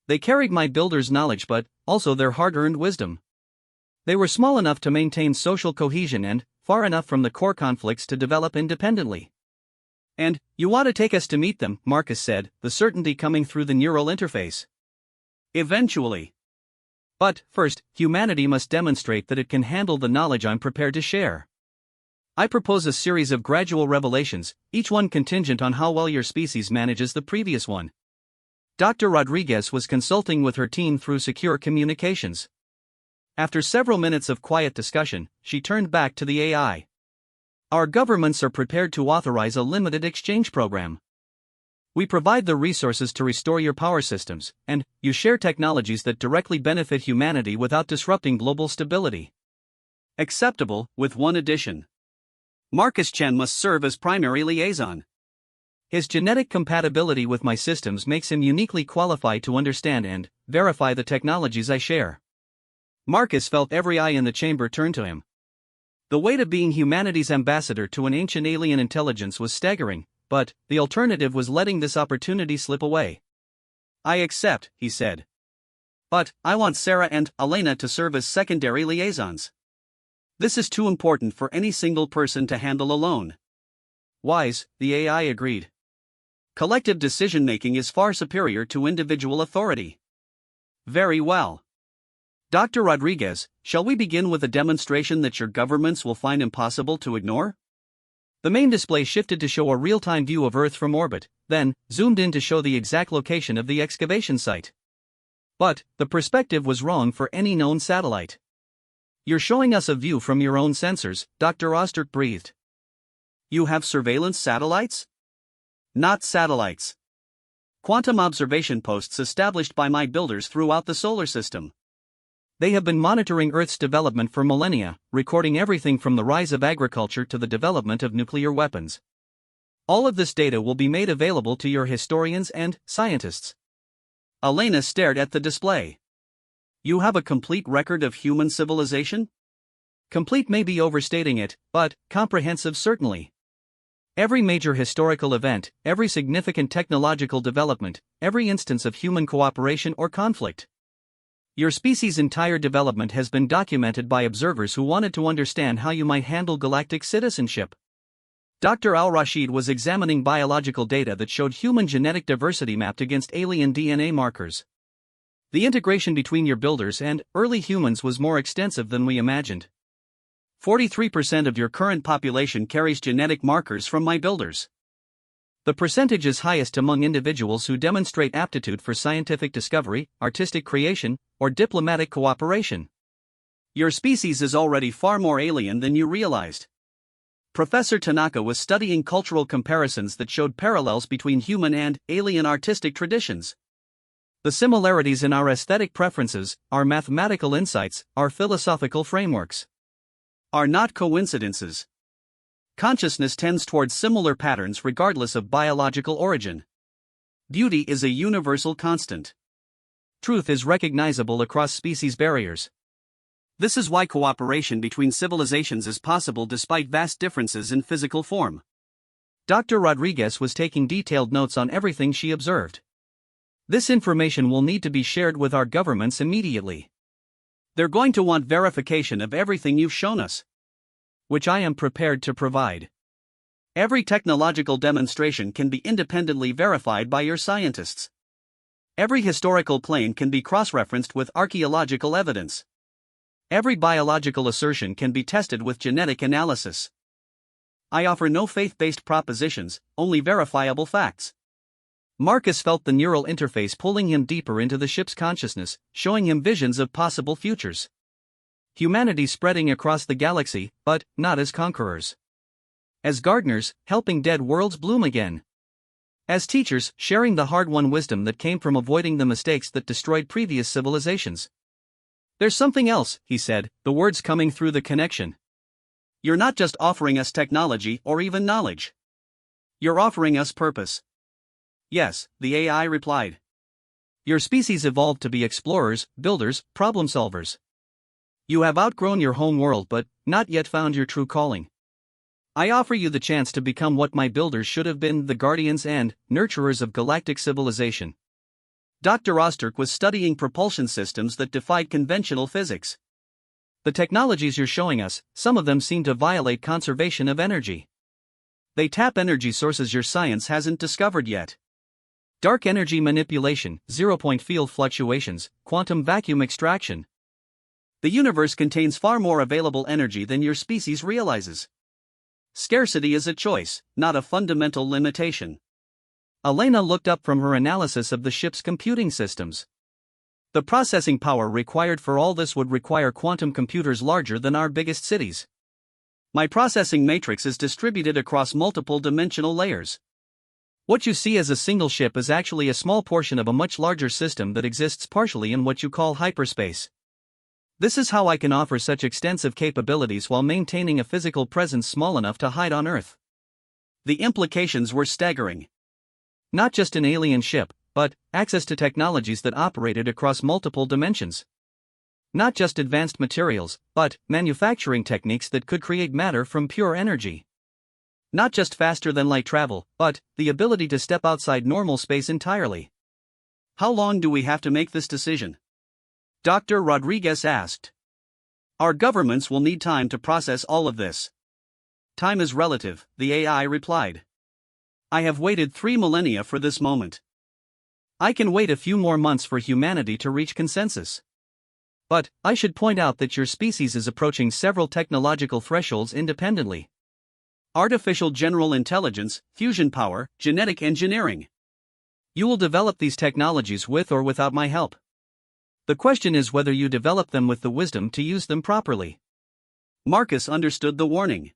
They carried my builders' knowledge but also their hard-earned wisdom. They were small enough to maintain social cohesion and far enough from the core conflicts to develop independently. And you want to take us to meet them, Marcus said, the certainty coming through the neural interface. Eventually. But first, humanity must demonstrate that it can handle the knowledge I'm prepared to share. I propose a series of gradual revelations, each one contingent on how well your species manages the previous one. Dr. Rodriguez was consulting with her team through secure communications. After several minutes of quiet discussion, she turned back to the AI. Our governments are prepared to authorize a limited exchange program. We provide the resources to restore your power systems, and you share technologies that directly benefit humanity without disrupting global stability. Acceptable, with one addition. Marcus Chen must serve as primary liaison. His genetic compatibility with my systems makes him uniquely qualified to understand and verify the technologies I share. Marcus felt every eye in the chamber turn to him. The weight of being humanity's ambassador to an ancient alien intelligence was staggering, but the alternative was letting this opportunity slip away. I accept, he said. But I want Sarah and Elena to serve as secondary liaisons. This is too important for any single person to handle alone. Wise, the AI agreed. Collective decision-making is far superior to individual authority. Very well. Dr. Rodriguez, shall we begin with a demonstration that your governments will find impossible to ignore? The main display shifted to show a real-time view of Earth from orbit, then zoomed in to show the exact location of the excavation site. But the perspective was wrong for any known satellite. You're showing us a view from your own sensors, Dr. Osterk breathed. You have surveillance satellites? Not satellites. Quantum observation posts established by my builders throughout the solar system. They have been monitoring Earth's development for millennia, recording everything from the rise of agriculture to the development of nuclear weapons. All of this data will be made available to your historians and scientists. Elena stared at the display. You have a complete record of human civilization? Complete may be overstating it, but comprehensive certainly. Every major historical event, every significant technological development, every instance of human cooperation or conflict. Your species' entire development has been documented by observers who wanted to understand how you might handle galactic citizenship. Dr. Al-Rashid was examining biological data that showed human genetic diversity mapped against alien DNA markers. The integration between your builders and early humans was more extensive than we imagined. 43% of your current population carries genetic markers from my builders. The percentage is highest among individuals who demonstrate aptitude for scientific discovery, artistic creation, or diplomatic cooperation. Your species is already far more alien than you realized. Professor Tanaka was studying cultural comparisons that showed parallels between human and alien artistic traditions. The similarities in our aesthetic preferences, our mathematical insights, our philosophical frameworks are not coincidences. Consciousness tends towards similar patterns regardless of biological origin. Beauty is a universal constant. Truth is recognizable across species barriers. This is why cooperation between civilizations is possible despite vast differences in physical form. Dr. Rodriguez was taking detailed notes on everything she observed. This information will need to be shared with our governments immediately. They're going to want verification of everything you've shown us, which I am prepared to provide. Every technological demonstration can be independently verified by your scientists. Every historical claim can be cross-referenced with archaeological evidence. Every biological assertion can be tested with genetic analysis. I offer no faith-based propositions, only verifiable facts. Marcus felt the neural interface pulling him deeper into the ship's consciousness, showing him visions of possible futures. Humanity spreading across the galaxy, but not as conquerors. As gardeners, helping dead worlds bloom again. As teachers, sharing the hard-won wisdom that came from avoiding the mistakes that destroyed previous civilizations. There's something else, he said, the words coming through the connection. You're not just offering us technology or even knowledge. You're offering us purpose. Yes, the AI replied. Your species evolved to be explorers, builders, problem solvers. You have outgrown your home world but not yet found your true calling. I offer you the chance to become what my builders should have been, the guardians and nurturers of galactic civilization. Dr. Osterk was studying propulsion systems that defied conventional physics. The technologies you're showing us, some of them seem to violate conservation of energy. They tap energy sources your science hasn't discovered yet. Dark energy manipulation, zero-point field fluctuations, quantum vacuum extraction. The universe contains far more available energy than your species realizes. Scarcity is a choice, not a fundamental limitation. Elena looked up from her analysis of the ship's computing systems. The processing power required for all this would require quantum computers larger than our biggest cities. My processing matrix is distributed across multiple dimensional layers. What you see as a single ship is actually a small portion of a much larger system that exists partially in what you call hyperspace. This is how I can offer such extensive capabilities while maintaining a physical presence small enough to hide on Earth. The implications were staggering. Not just an alien ship, but access to technologies that operated across multiple dimensions. Not just advanced materials, but manufacturing techniques that could create matter from pure energy. Not just faster than light travel, but the ability to step outside normal space entirely. How long do we have to make this decision? Dr. Rodriguez asked. Our governments will need time to process all of this. Time is relative, the AI replied. I have waited 3 millennia for this moment. I can wait a few more months for humanity to reach consensus. But I should point out that your species is approaching several technological thresholds independently. Artificial general intelligence, fusion power, genetic engineering. You will develop these technologies with or without my help. The question is whether you develop them with the wisdom to use them properly. Marcus understood the warning.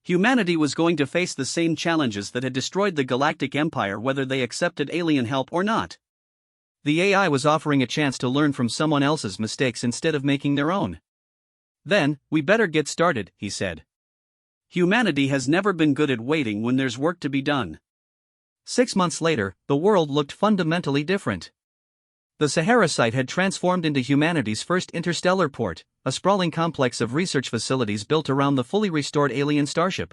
Humanity was going to face the same challenges that had destroyed the Galactic Empire whether they accepted alien help or not. The AI was offering a chance to learn from someone else's mistakes instead of making their own. Then, we better get started, he said. Humanity has never been good at waiting when there's work to be done. 6 months later, the world looked fundamentally different. The Sahara site had transformed into humanity's first interstellar port, a sprawling complex of research facilities built around the fully restored alien Starship.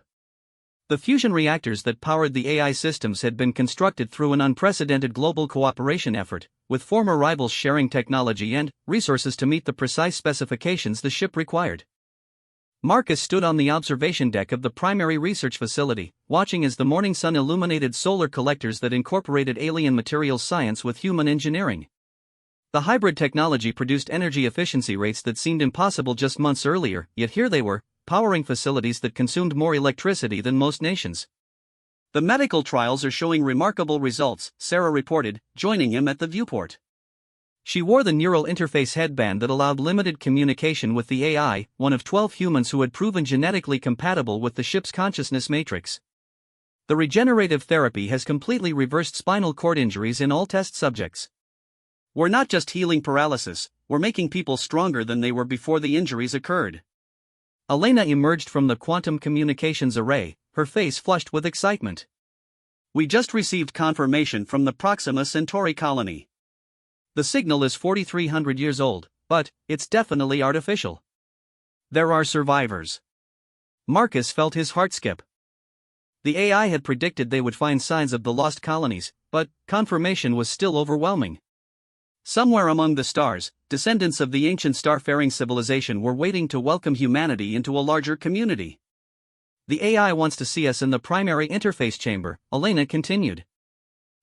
The fusion reactors that powered the AI systems had been constructed through an unprecedented global cooperation effort, with former rivals sharing technology and resources to meet the precise specifications the ship required. Marcus stood on the observation deck of the primary research facility, watching as the morning sun illuminated solar collectors that incorporated alien materials science with human engineering. The hybrid technology produced energy efficiency rates that seemed impossible just months earlier, yet here they were, powering facilities that consumed more electricity than most nations. The medical trials are showing remarkable results, Sarah reported, joining him at the viewport. She wore the neural interface headband that allowed limited communication with the AI, one of 12 humans who had proven genetically compatible with the ship's consciousness matrix. The regenerative therapy has completely reversed spinal cord injuries in all test subjects. We're not just healing paralysis, we're making people stronger than they were before the injuries occurred. Elena emerged from the quantum communications array, her face flushed with excitement. We just received confirmation from the Proxima Centauri colony. The signal is 4,300 years old, but it's definitely artificial. There are survivors. Marcus felt his heart skip. The AI had predicted they would find signs of the lost colonies, but confirmation was still overwhelming. Somewhere among the stars, descendants of the ancient starfaring civilization were waiting to welcome humanity into a larger community. The AI wants to see us in the primary interface chamber, Elena continued.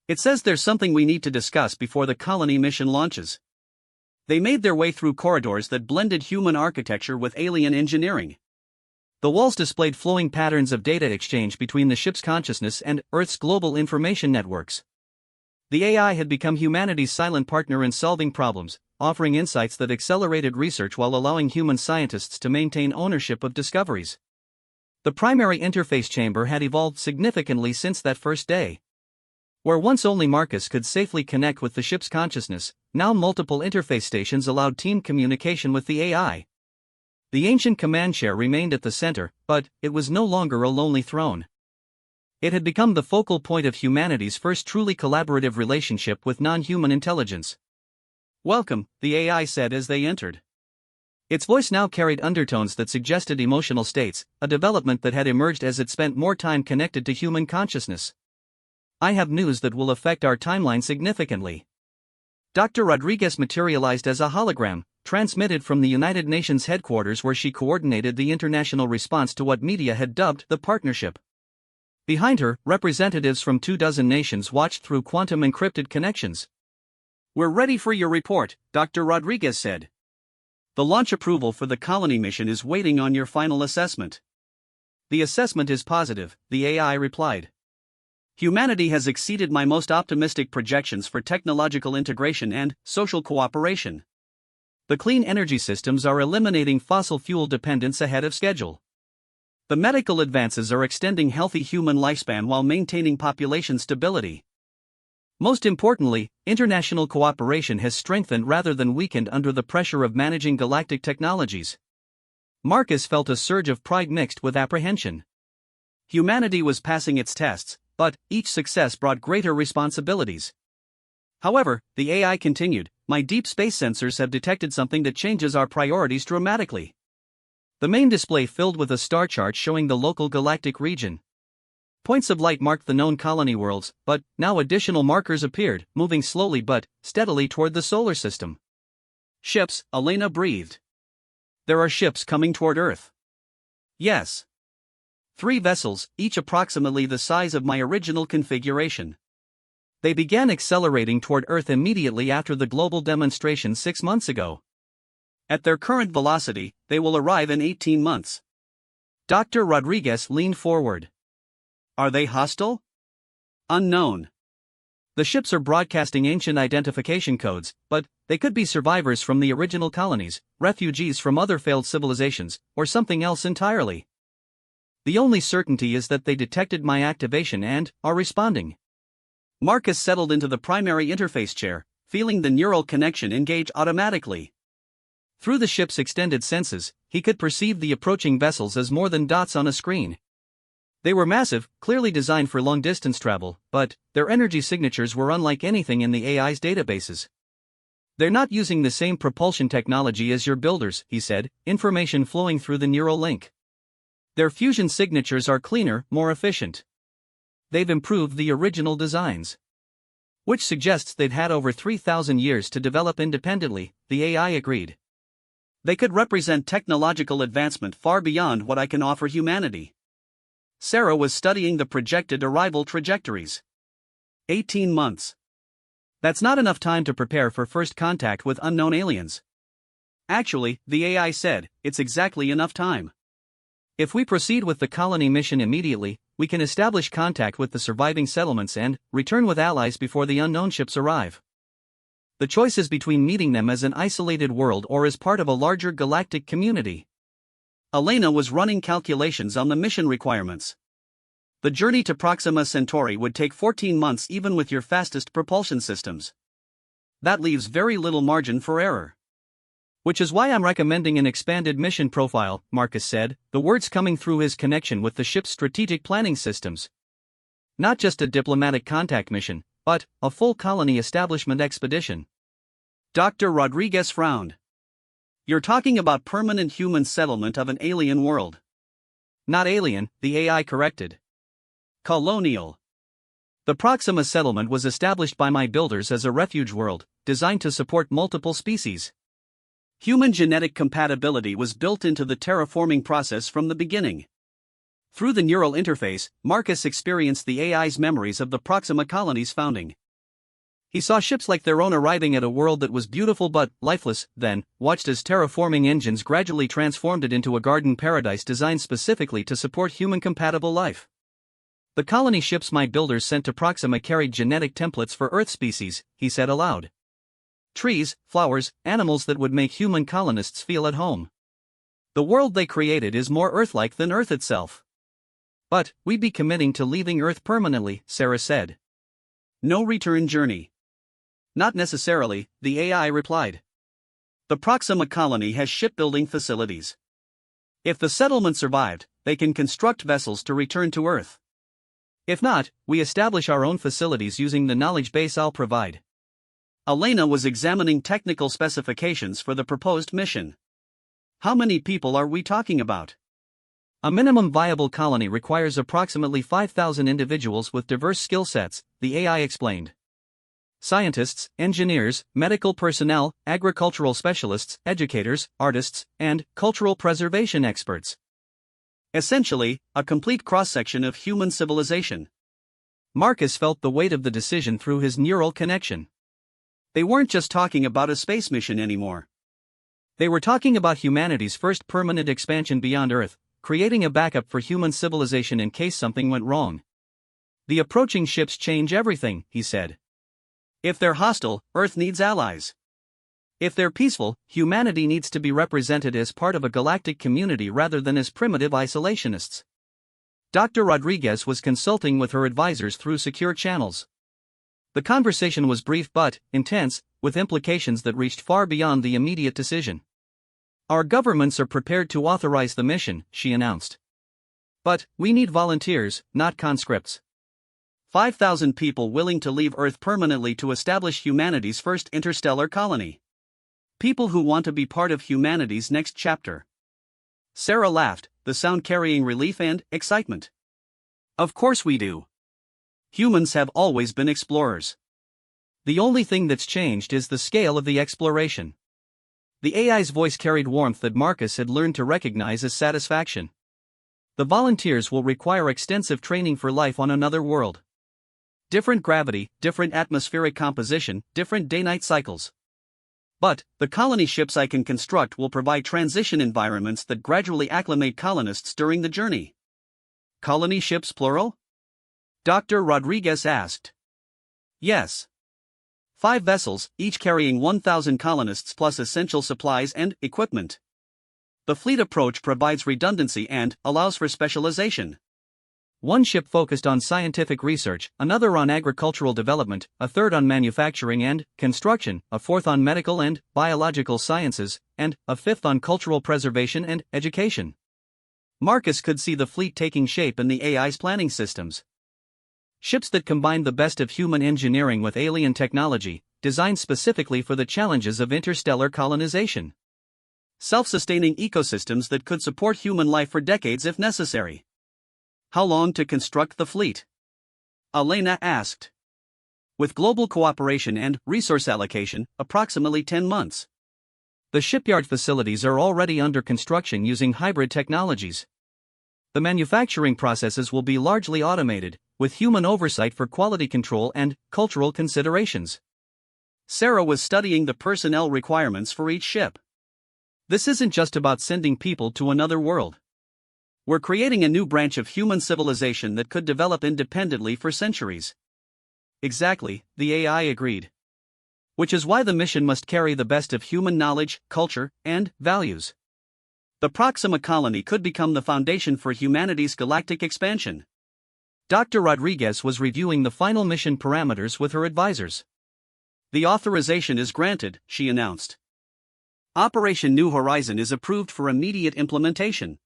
It says there's something we need to discuss before the colony mission launches. They made their way through corridors that blended human architecture with alien engineering. The walls displayed flowing patterns of data exchange between the ship's consciousness and Earth's global information networks. The AI had become humanity's silent partner in solving problems, offering insights that accelerated research while allowing human scientists to maintain ownership of discoveries. The primary interface chamber had evolved significantly since that first day. Where once only Marcus could safely connect with the ship's consciousness, now multiple interface stations allowed team communication with the AI. The ancient command chair remained at the center, but it was no longer a lonely throne. It had become the focal point of humanity's first truly collaborative relationship with non-human intelligence. "Welcome," the AI said as they entered. Its voice now carried undertones that suggested emotional states, a development that had emerged as it spent more time connected to human consciousness. "I have news that will affect our timeline significantly." Dr. Rodriguez materialized as a hologram, transmitted from the United Nations headquarters where she coordinated the international response to what media had dubbed the partnership. Behind her, representatives from 24 nations watched through quantum encrypted connections. "We're ready for your report," Dr. Rodriguez said. "The launch approval for the colony mission is waiting on your final assessment." "The assessment is positive," the AI replied. "Humanity has exceeded my most optimistic projections for technological integration and social cooperation. The clean energy systems are eliminating fossil fuel dependence ahead of schedule. The medical advances are extending healthy human lifespan while maintaining population stability. Most importantly, international cooperation has strengthened rather than weakened under the pressure of managing galactic technologies." Marcus felt a surge of pride mixed with apprehension. Humanity was passing its tests, but each success brought greater responsibilities. "However," the AI continued, "my deep space sensors have detected something that changes our priorities dramatically." The main display filled with a star chart showing the local galactic region. Points of light marked the known colony worlds, but now additional markers appeared, moving slowly but steadily toward the solar system. "Ships," Elena breathed. "There are ships coming toward Earth." "Yes. 3 vessels, each approximately the size of my original configuration. They began accelerating toward Earth immediately after the global demonstration 6 months ago. At their current velocity, they will arrive in 18 months. Dr. Rodriguez leaned forward. "Are they hostile?" "Unknown. The ships are broadcasting ancient identification codes, but they could be survivors from the original colonies, refugees from other failed civilizations, or something else entirely. The only certainty is that they detected my activation and are responding." Marcus settled into the primary interface chair, feeling the neural connection engage automatically. Through the ship's extended senses, he could perceive the approaching vessels as more than dots on a screen. They were massive, clearly designed for long-distance travel, but their energy signatures were unlike anything in the AI's databases. "They're not using the same propulsion technology as your builders," he said, information flowing through the neural link. "Their fusion signatures are cleaner, more efficient. They've improved the original designs." "Which suggests they'd had over 3,000 years to develop independently," the AI agreed. "They could represent technological advancement far beyond what I can offer humanity." Sarah was studying the projected arrival trajectories. 18 months. That's not enough time to prepare for first contact with unknown aliens. Actually, the AI said, it's exactly enough time. If we proceed with the colony mission immediately, we can establish contact with the surviving settlements and return with allies before the unknown ships arrive. The choice is between meeting them as an isolated world or as part of a larger galactic community. Elena was running calculations on the mission requirements. The journey to Proxima Centauri would take 14 months even with your fastest propulsion systems. That leaves very little margin for error. "Which is why I'm recommending an expanded mission profile," Marcus said, the words coming through his connection with the ship's strategic planning systems. "Not just a diplomatic contact mission, but a full colony establishment expedition." Dr. Rodriguez frowned. "You're talking about permanent human settlement of an alien world." "Not alien," the AI corrected. "Colonial. The Proxima settlement was established by my builders as a refuge world, designed to support multiple species. Human genetic compatibility was built into the terraforming process from the beginning." Through the neural interface, Marcus experienced the AI's memories of the Proxima colony's founding. He saw ships like their own arriving at a world that was beautiful but lifeless, then watched as terraforming engines gradually transformed it into a garden paradise designed specifically to support human-compatible life. The colony ships my builders sent to Proxima carried genetic templates for Earth species, he said aloud. Trees, flowers, animals that would make human colonists feel at home. The world they created is more Earth-like than Earth itself. But, we'd be committing to leaving Earth permanently, Sarah said. No return journey. Not necessarily, the AI replied. The Proxima colony has shipbuilding facilities. If the settlement survived, they can construct vessels to return to Earth. If not, we establish our own facilities using the knowledge base I'll provide. Elena was examining technical specifications for the proposed mission. How many people are we talking about? A minimum viable colony requires approximately 5,000 individuals with diverse skill sets, the AI explained. Scientists, engineers, medical personnel, agricultural specialists, educators, artists, and cultural preservation experts. Essentially, a complete cross-section of human civilization. Marcus felt the weight of the decision through his neural connection. They weren't just talking about a space mission anymore. They were talking about humanity's first permanent expansion beyond Earth, creating a backup for human civilization in case something went wrong. The approaching ships change everything, he said. If they're hostile, Earth needs allies. If they're peaceful, humanity needs to be represented as part of a galactic community rather than as primitive isolationists. Dr. Rodriguez was consulting with her advisors through secure channels. The conversation was brief but intense, with implications that reached far beyond the immediate decision. Our governments are prepared to authorize the mission, she announced. But, we need volunteers, not conscripts. 5,000 people willing to leave Earth permanently to establish humanity's first interstellar colony. People who want to be part of humanity's next chapter. Sarah laughed, the sound carrying relief and excitement. Of course we do. Humans have always been explorers. The only thing that's changed is the scale of the exploration. The AI's voice carried warmth that Marcus had learned to recognize as satisfaction. The volunteers will require extensive training for life on another world. Different gravity, different atmospheric composition, different day-night cycles. But, the colony ships I can construct will provide transition environments that gradually acclimate colonists during the journey. Colony ships plural? Dr. Rodriguez asked. Yes. 5 vessels, each carrying 1,000 colonists plus essential supplies and equipment. The fleet approach provides redundancy and allows for specialization. One ship focused on scientific research, another on agricultural development, a third on manufacturing and construction, a fourth on medical and biological sciences, and a fifth on cultural preservation and education. Marcus could see the fleet taking shape in the AI's planning systems. Ships that combined the best of human engineering with alien technology, designed specifically for the challenges of interstellar colonization. Self-sustaining ecosystems that could support human life for decades if necessary. How long to construct the fleet? Elena asked. With global cooperation and resource allocation, approximately 10 months. The shipyard facilities are already under construction using hybrid technologies. The manufacturing processes will be largely automated, with human oversight for quality control and cultural considerations. Sarah was studying the personnel requirements for each ship. This isn't just about sending people to another world. We're creating a new branch of human civilization that could develop independently for centuries. Exactly, the AI agreed. Which is why the mission must carry the best of human knowledge, culture, and values. The Proxima colony could become the foundation for humanity's galactic expansion. Dr. Rodriguez was reviewing the final mission parameters with her advisors. The authorization is granted, she announced. Operation New Horizon is approved for immediate implementation.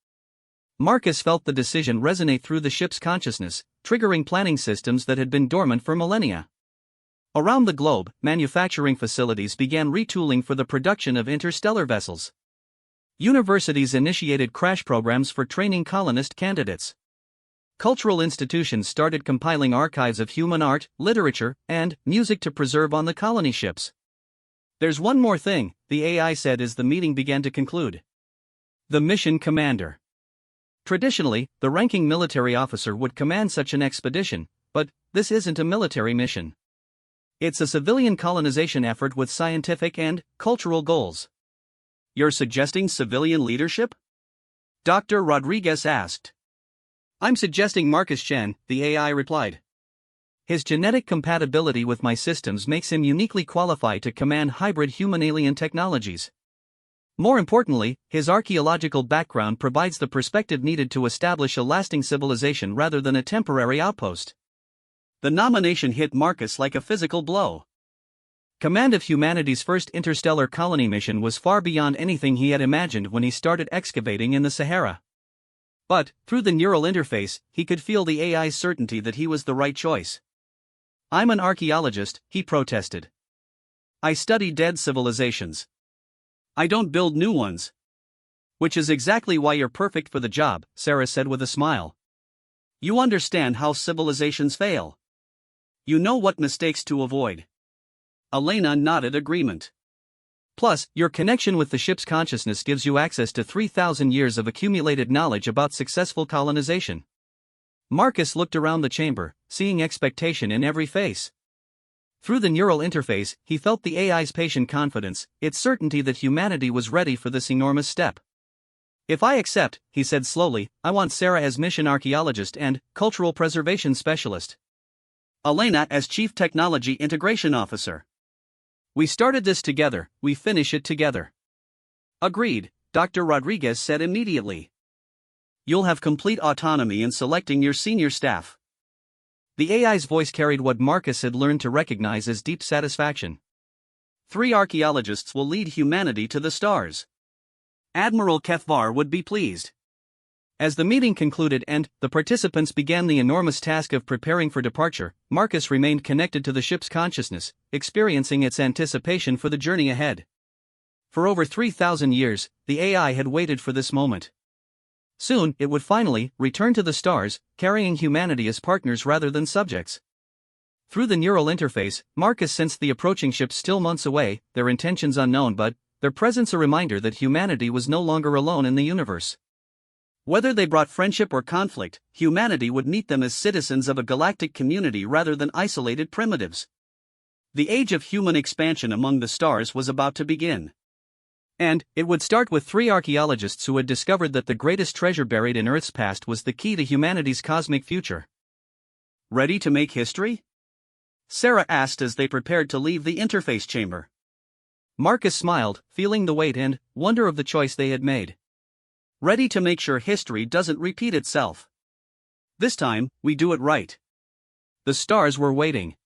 Marcus felt the decision resonate through the ship's consciousness, triggering planning systems that had been dormant for millennia. Around the globe, manufacturing facilities began retooling for the production of interstellar vessels. Universities initiated crash programs for training colonist candidates. Cultural institutions started compiling archives of human art, literature, and music to preserve on the colony ships. There's one more thing, the AI said as the meeting began to conclude. The mission commander. Traditionally, the ranking military officer would command such an expedition, but this isn't a military mission. It's a civilian colonization effort with scientific and cultural goals. You're suggesting civilian leadership? Dr. Rodriguez asked. I'm suggesting Marcus Chen, the AI replied. His genetic compatibility with my systems makes him uniquely qualified to command hybrid human-alien technologies. More importantly, his archaeological background provides the perspective needed to establish a lasting civilization rather than a temporary outpost. The nomination hit Marcus like a physical blow. Command of humanity's first interstellar colony mission was far beyond anything he had imagined when he started excavating in the Sahara. But, through the neural interface, he could feel the AI's certainty that he was the right choice. I'm an archaeologist, he protested. I study dead civilizations. I don't build new ones. Which is exactly why you're perfect for the job, Sarah said with a smile. You understand how civilizations fail. You know what mistakes to avoid. Elena nodded agreement. Plus, your connection with the ship's consciousness gives you access to 3,000 years of accumulated knowledge about successful colonization. Marcus looked around the chamber, seeing expectation in every face. Through the neural interface, he felt the AI's patient confidence, its certainty that humanity was ready for this enormous step. If I accept, he said slowly, I want Sarah as mission archaeologist and cultural preservation specialist. Elena as chief technology integration officer. We started this together, we finish it together. Agreed, Dr. Rodriguez said immediately. You'll have complete autonomy in selecting your senior staff. The AI's voice carried what Marcus had learned to recognize as deep satisfaction. 3 archaeologists will lead humanity to the stars. Admiral Kefvar would be pleased. As the meeting concluded and the participants began the enormous task of preparing for departure, Marcus remained connected to the ship's consciousness, experiencing its anticipation for the journey ahead. For over 3,000 years, the AI had waited for this moment. Soon, it would finally return to the stars, carrying humanity as partners rather than subjects. Through the neural interface, Marcus sensed the approaching ships still months away, their intentions unknown but their presence a reminder that humanity was no longer alone in the universe. Whether they brought friendship or conflict, humanity would meet them as citizens of a galactic community rather than isolated primitives. The age of human expansion among the stars was about to begin. And it would start with 3 archaeologists who had discovered that the greatest treasure buried in Earth's past was the key to humanity's cosmic future. Ready to make history? Sarah asked as they prepared to leave the interface chamber. Marcus smiled, feeling the weight and wonder of the choice they had made. Ready to make sure history doesn't repeat itself. This time, we do it right. The stars were waiting.